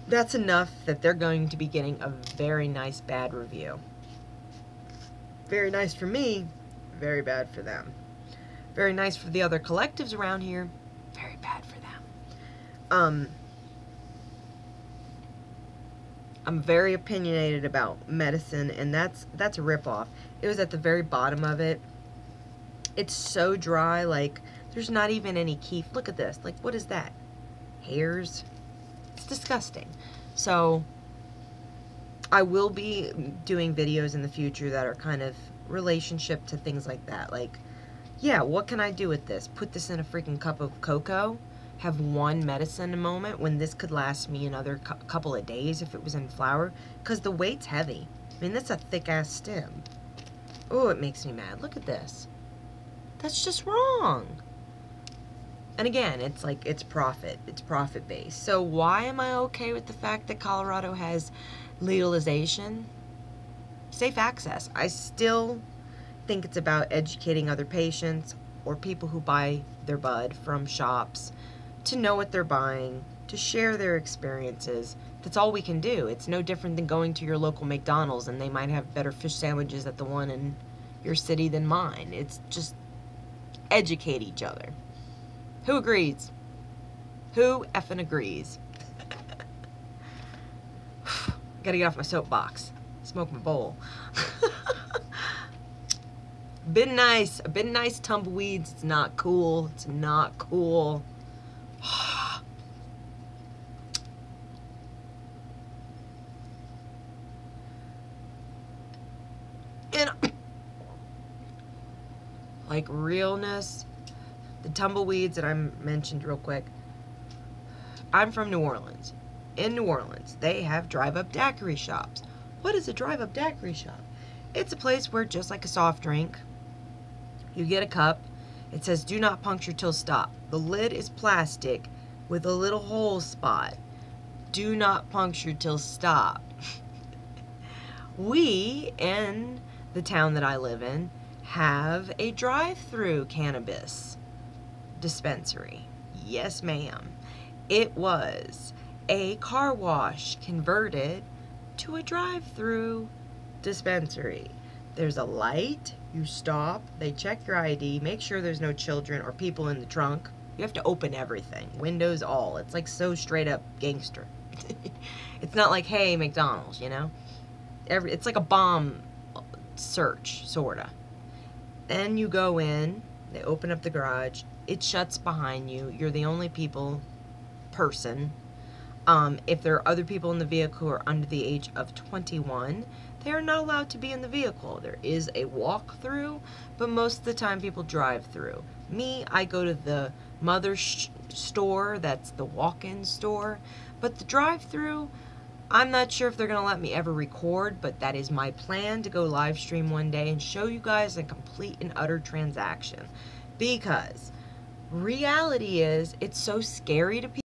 that's enough that they're going to be getting a very nice bad review. Very nice for me, very bad for them. Very nice for the other collectives around here, very bad for them. I'm very opinionated about medicine, and that's a ripoff. It was at the very bottom of it. It's so dry, like There's not even any keef. Look at this. Like, what is that? Hairs? It's disgusting. So I will be doing videos in the future that are kind of relationship to things like that. Like, yeah, what can I do with this? Put this in a freaking cup of cocoa? Have one medicine a moment when this could last me another couple of days if it was in flour? Because the weight's heavy. I mean, that's a thick-ass stem. Oh, it makes me mad. Look at this. That's just wrong. And again, it's like, it's profit. It's profit-based. So why am I okay with the fact that Colorado has legalization? Safe access. I still think it's about educating other patients or people who buy their bud from shops to know what they're buying, to share their experiences. That's all we can do. It's no different than going to your local McDonald's and they might have better fish sandwiches at the one in your city than mine. It's just educate each other. Who agrees? Who effing agrees? Gotta get off my soapbox. Smoke my bowl. Been nice. I've been nice tumbleweeds. It's not cool. It's not cool. And like realness, the tumbleweeds that I mentioned real quick. I'm from New Orleans. In New Orleans, they have drive-up daiquiri shops. What is a drive-up daiquiri shop? It's a place where, just like a soft drink, you get a cup. It says, do not puncture till stop. The lid is plastic with a little hole spot. Do not puncture till stop. We, in the town that I live in, have a drive-through cannabis dispensary. Yes, ma'am. It was a car wash converted to a drive-through dispensary. There's a light, you stop, they check your ID, make sure there's no children or people in the trunk. You have to open everything, windows all. It's like so straight up gangster. It's not like, hey, McDonald's, you know? It's like a bomb search, sorta. Then you go in, they open up the garage, it shuts behind you, you're the only person. If there are other people in the vehicle who are under the age of 21, they are not allowed to be in the vehicle. There is a walk-through, but most of the time people drive through. Me, I go to the mother store, that's the walk-in store, but the drive-through, I'm not sure if they're going to let me ever record, but that is my plan, to go live stream one day and show you guys a complete and utter transaction. Because reality is, it's so scary to people.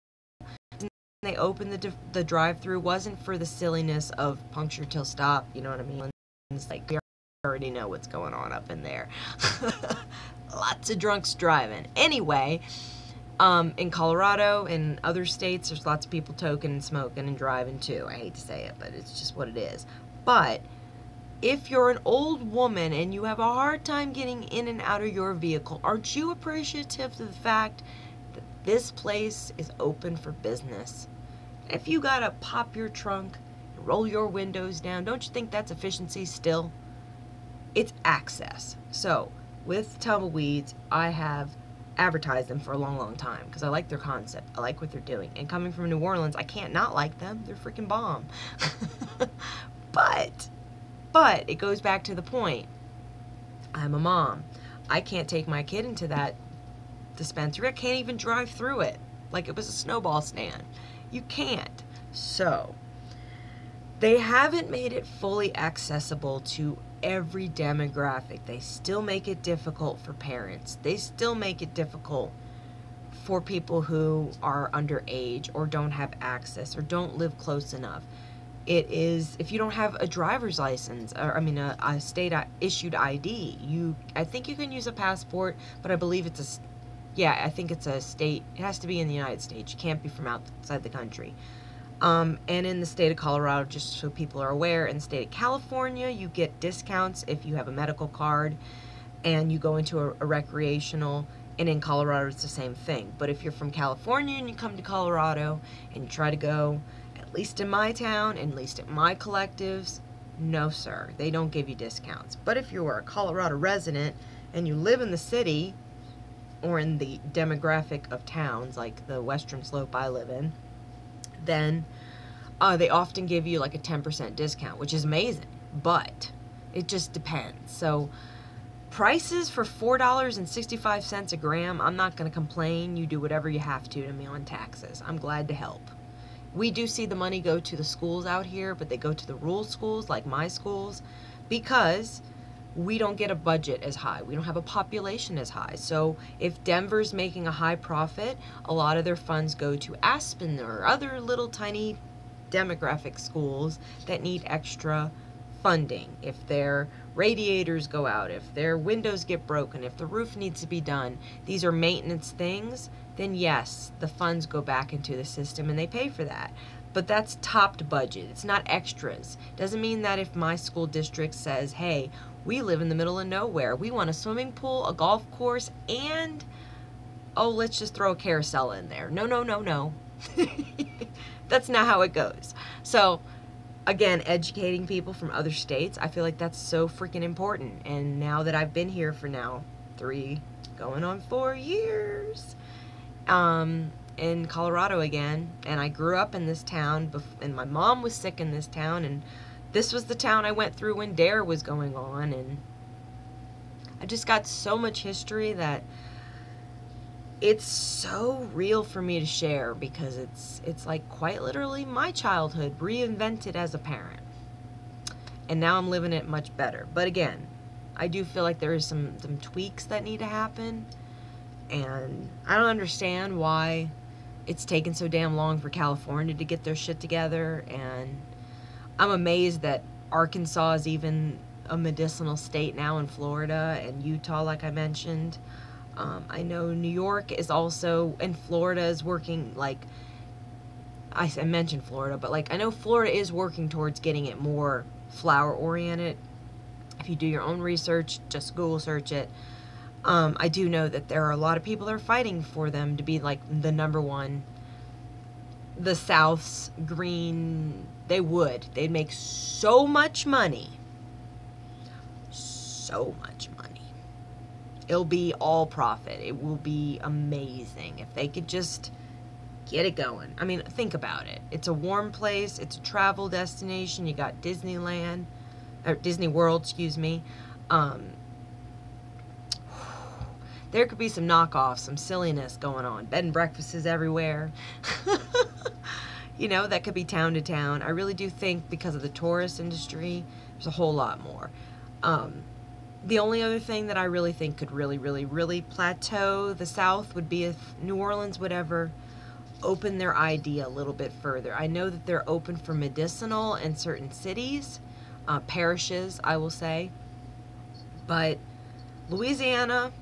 They opened the drive-through wasn't for the silliness of puncture till stop, you know what I mean? It's like, we already know what's going on up in there. Lots of drunks driving. Anyway, in Colorado and other states, there's lots of people toking and smoking and driving too. I hate to say it, but it's just what it is. But if you're an old woman and you have a hard time getting in and out of your vehicle, aren't you appreciative of the fact that this place is open for business? If you gotta pop your trunk and roll your windows down, don't you think that's efficiency still? It's access. So with tumbleweeds, I have advertised them for a long, long time because I like their concept. I like what they're doing. And coming from New Orleans, I can't not like them. They're freaking bomb. But it goes back to the point. I'm a mom. I can't take my kid into that dispensary. I can't even drive through it like it was a snowball stand. You can't. So they haven't made it fully accessible to every demographic. They still make it difficult for parents. They still make it difficult for people who are underage or don't have access or don't live close enough. It is, if you don't have a driver's license, or I mean a state issued ID, I think you can use a passport, but I believe it's I think it's a state, it has to be in the United States. You can't be from outside the country. And in the state of Colorado, just so people are aware, in the state of California, you get discounts if you have a medical card and you go into a recreational, and in Colorado it's the same thing. But if you're from California and you come to Colorado and you try to go, at least in my town, at least at my collectives, no sir, they don't give you discounts. But if you are a Colorado resident and you live in the city, or in the demographic of towns like the Western Slope I live in, then they often give you like a 10% discount, which is amazing, but it just depends. So prices for $4.65 a gram, I'm not going to complain. You do whatever you have to me on taxes. I'm glad to help. We do see the money go to the schools out here, but they go to the rural schools like my schools because we don't get a budget as high. We don't have a population as high. So if Denver's making a high profit, a lot of their funds go to Aspen or other little tiny demographic schools that need extra funding. If their radiators go out, if their windows get broken, if the roof needs to be done, these are maintenance things, then yes, the funds go back into the system and they pay for that. But that's topped budget. It's not extras. Doesn't mean that if my school district says, hey, we live in the middle of nowhere, we want a swimming pool, a golf course, and, oh, let's just throw a carousel in there. No, no, no, no. That's not how it goes. So, again, educating people from other states, I feel like that's so freaking important. And now that I've been here for now 3 going on 4 years, in Colorado again, and I grew up in this town, and my mom was sick in this town, and this was the town I went through when DARE was going on, and I just got so much history that it's so real for me to share, because it's like quite literally my childhood reinvented as a parent, and now I'm living it much better. But again, I do feel like there is some tweaks that need to happen, and I don't understand why it's taken so damn long for California to get their shit together, and I'm amazed that Arkansas is even a medicinal state now, in Florida and Utah, like I mentioned. I know New York is also, and Florida is working, like, I mentioned Florida, but like I know Florida is working towards getting it more flower oriented. If you do your own research, just Google search it. I do know that there are a lot of people that are fighting for them to be like the #1. The South's green, they'd make so much money. So much money. It'll be all profit. It will be amazing if they could just get it going. I mean, think about it. It's a warm place. It's a travel destination. You got Disneyland, or Disney World, excuse me. There could be some knockoffs, some silliness going on. Bed and breakfasts everywhere. You know, that could be town to town. I really do think because of the tourist industry, there's a whole lot more. The only other thing that I really think could really plateau the South would be if New Orleans would ever open their idea a little bit further. I know that they're open for medicinal in certain cities, parishes, I will say. But Louisiana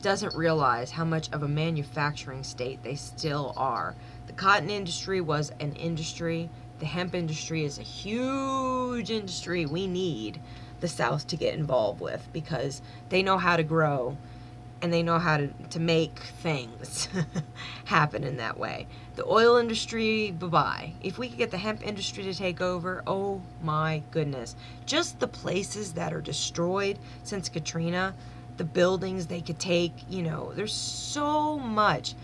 doesn't realize how much of a manufacturing state they still are. The cotton industry was an industry. The hemp industry is a huge industry we need the South to get involved with, because they know how to grow and they know how to make things happen in that way. The oil industry, bye-bye. If we could get the hemp industry to take over, oh my goodness. Just the places that are destroyed since Katrina, the buildings they could take, you know, there's so much.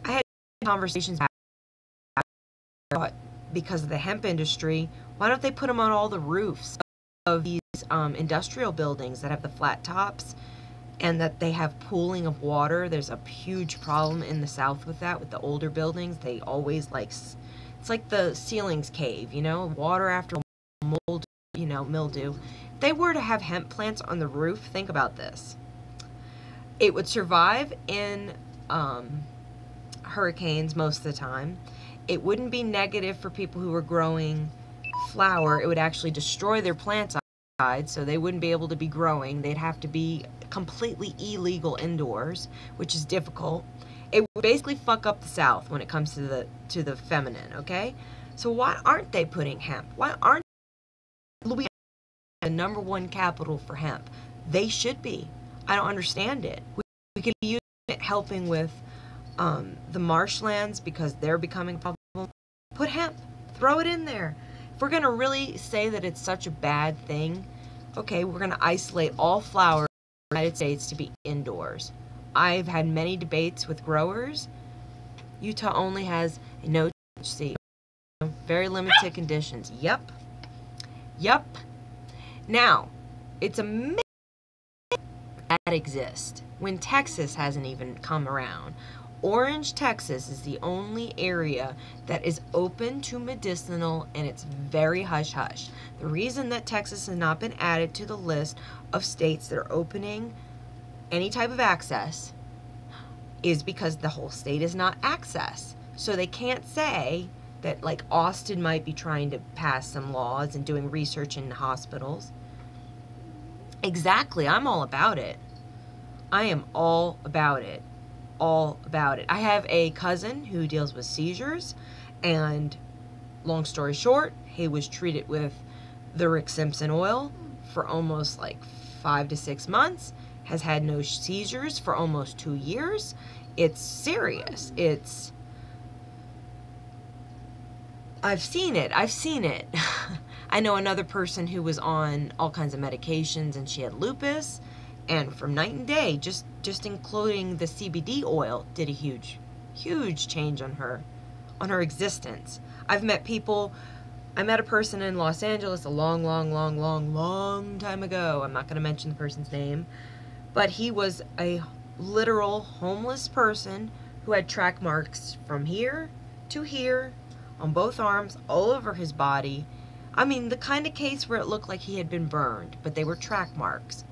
I had conversations about, because of the hemp industry, why don't they put them on all the roofs of these industrial buildings that have the flat tops, and that they have pooling of water? There's a huge problem in the South with that, with the older buildings. They always it's like the ceilings cave, you know, water after mold, you know, mildew. If they were to have hemp plants on the roof, think about this. It would survive in hurricanes most of the time. It wouldn't be negative for people who were growing flower. It would actually destroy their plants outside, so they wouldn't be able to be growing. They'd have to be completely illegal indoors, which is difficult. It would basically fuck up the South when it comes to the feminine, okay? So why aren't they putting hemp? Why aren't Louisiana the #1 capital for hemp? They should be. I don't understand it. We could use it helping with the marshlands, because they're becoming a problem. Put hemp. Throw it in there. If we're going to really say that it's such a bad thing, okay, we're going to isolate all flowers in the United States to be indoors. I've had many debates with growers. Utah only has a no THC. Very limited conditions. Yep. Now, it's a myth that exists when Texas hasn't even come around. Orange, Texas is the only area that is open to medicinal, and it's very hush-hush. The reason that Texas has not been added to the list of states that are opening any type of access is because the whole state is not access. So they can't say that, like, Austin might be trying to pass some laws and doing research in hospitals. Exactly, I'm all about it. I am all about it. All about it. I have a cousin who deals with seizures, and long story short, he was treated with the Rick Simpson oil for almost like 5 to 6 months, has had no seizures for almost 2 years. It's serious. I've seen it. I know another person who was on all kinds of medications, and she had lupus, and from night and day, just including the CBD oil did a huge change on her existence. I've met people. I met a person in Los Angeles a long time ago. I'm not going to mention the person's name, but he was a literal homeless person who had track marks from here to here on both arms, all over his body. I mean, the kind of case where it looked like he had been burned, but they were track marks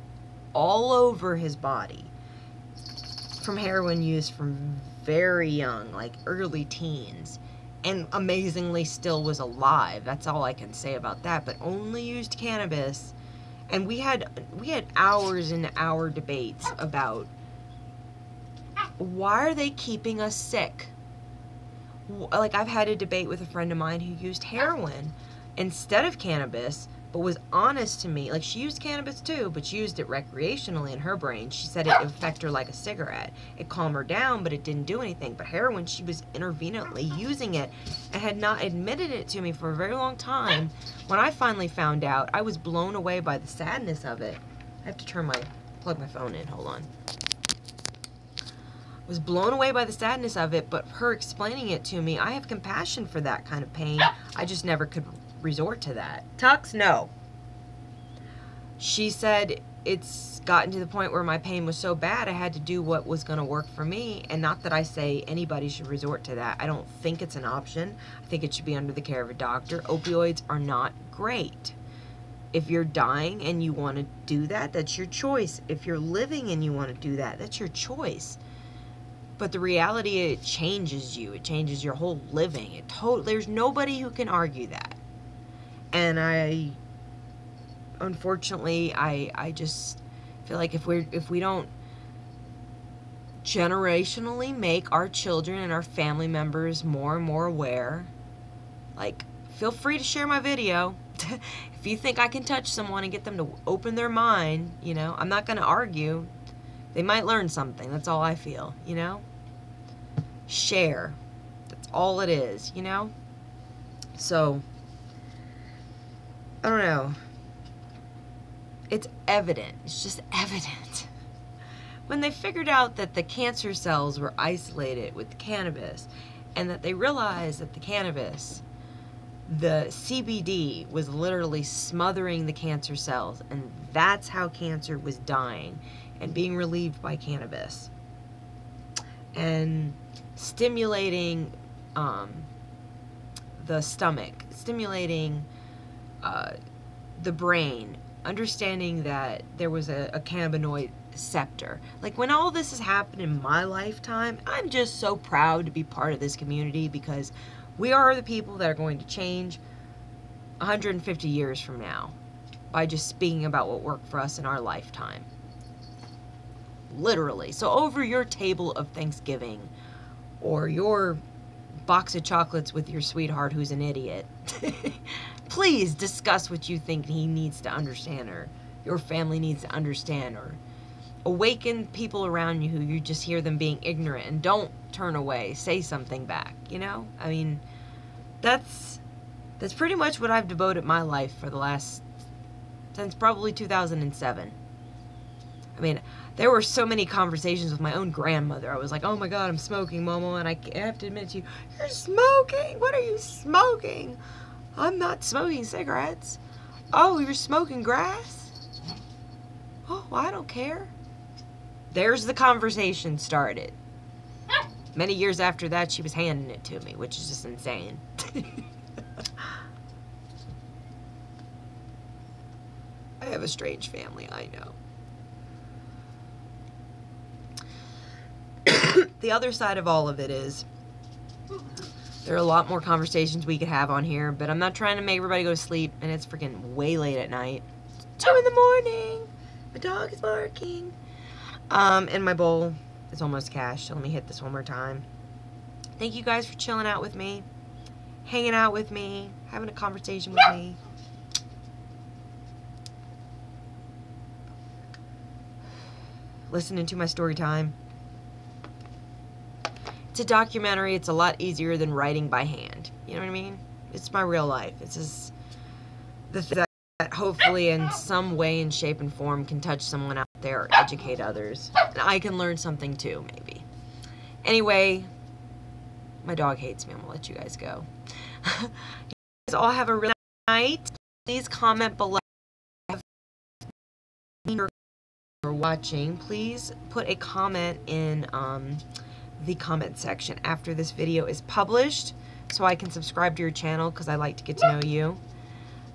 all over his body from heroin use from very young, like early teens, and amazingly still was alive. That's all I can say about that, but only used cannabis. And we had hours and hour debates about why are they keeping us sick? Like, I've had a debate with a friend of mine who used heroin instead of cannabis, but was honest to me. Like, she used cannabis too, but she used it recreationally in her brain. She said it affected her like a cigarette. It calmed her down, but it didn't do anything. But heroin, she was intravenally using it and had not admitted it to me for a very long time. When I finally found out, I was blown away by the sadness of it. I have to plug my phone in, hold on. Was blown away by the sadness of it, but her explaining it to me, I have compassion for that kind of pain. I just never could resort to that. Tux, no. She said it's gotten to the point where my pain was so bad I had to do what was going to work for me, and not that I say anybody should resort to that. I don't think it's an option. I think it should be under the care of a doctor. Opioids are not great. If you're dying and you want to do that, that's your choice. If you're living and you want to do that, that's your choice. But the reality, it changes you. It changes your whole living. There's nobody who can argue that. And unfortunately, I just feel like if we don't generationally make our children and our family members more and more aware, like, feel free to share my video. If you think I can touch someone and get them to open their mind, you know, I'm not going to argue. They might learn something. That's all I feel, you know? Share. That's all it is, you know? So, I don't know. It's evident. It's just evident. When they figured out that the cancer cells were isolated with cannabis, and that they realized that the cannabis, the CBD, was literally smothering the cancer cells, and that's how cancer was dying and being relieved by cannabis. And stimulating the stomach, stimulating the brain, understanding that there was a cannabinoid receptor. Like, when all this has happened in my lifetime, I'm just so proud to be part of this community, because we are the people that are going to change 150 years from now by just speaking about what worked for us in our lifetime. Literally. So over your table of Thanksgiving, or your box of chocolates with your sweetheart who's an idiot, please discuss what you think he needs to understand, or your family needs to understand, or awaken people around you who you just hear them being ignorant, and don't turn away. Say something back, you know? I mean, that's pretty much what I've devoted my life for since probably 2007. I mean, There were so many conversations with my own grandmother. I was like, oh my God, I'm smoking, Momo, and I have to admit to you, you're smoking? What are you smoking? I'm not smoking cigarettes. Oh, you're smoking grass? Oh, well, I don't care. There's the conversation started. Many years after that, she was handing it to me, which is just insane. I have a strange family, I know. The other side of all of it is there are a lot more conversations we could have on here, but I'm not trying to make everybody go to sleep, and it's freaking way late at night. It's 2 in the morning. My dog is barking. And my bowl is almost cashed, so let me hit this one more time. Thank you guys for chilling out with me, hanging out with me, having a conversation with me. Listening to my story time. It's a documentary. It's a lot easier than writing by hand. You know what I mean? It's my real life. It's just the thing that hopefully in some way and shape and form can touch someone out there or educate others. And I can learn something too, maybe. Anyway, my dog hates me. I'm gonna let you guys go. You guys all have a really good night. Please comment below if you're watching. Please put a comment in the comment section after this video is published so I can subscribe to your channel, because I like to get to know you.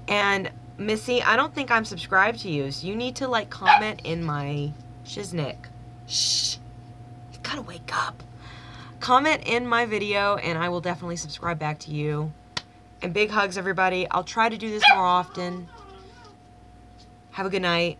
And Missy, I don't think I'm subscribed to you, so you need to like comment in my shiznick. Shh, you gotta wake up. Comment in my video and I will definitely subscribe back to you. And big hugs, everybody. I'll try to do this more often. Have a good night.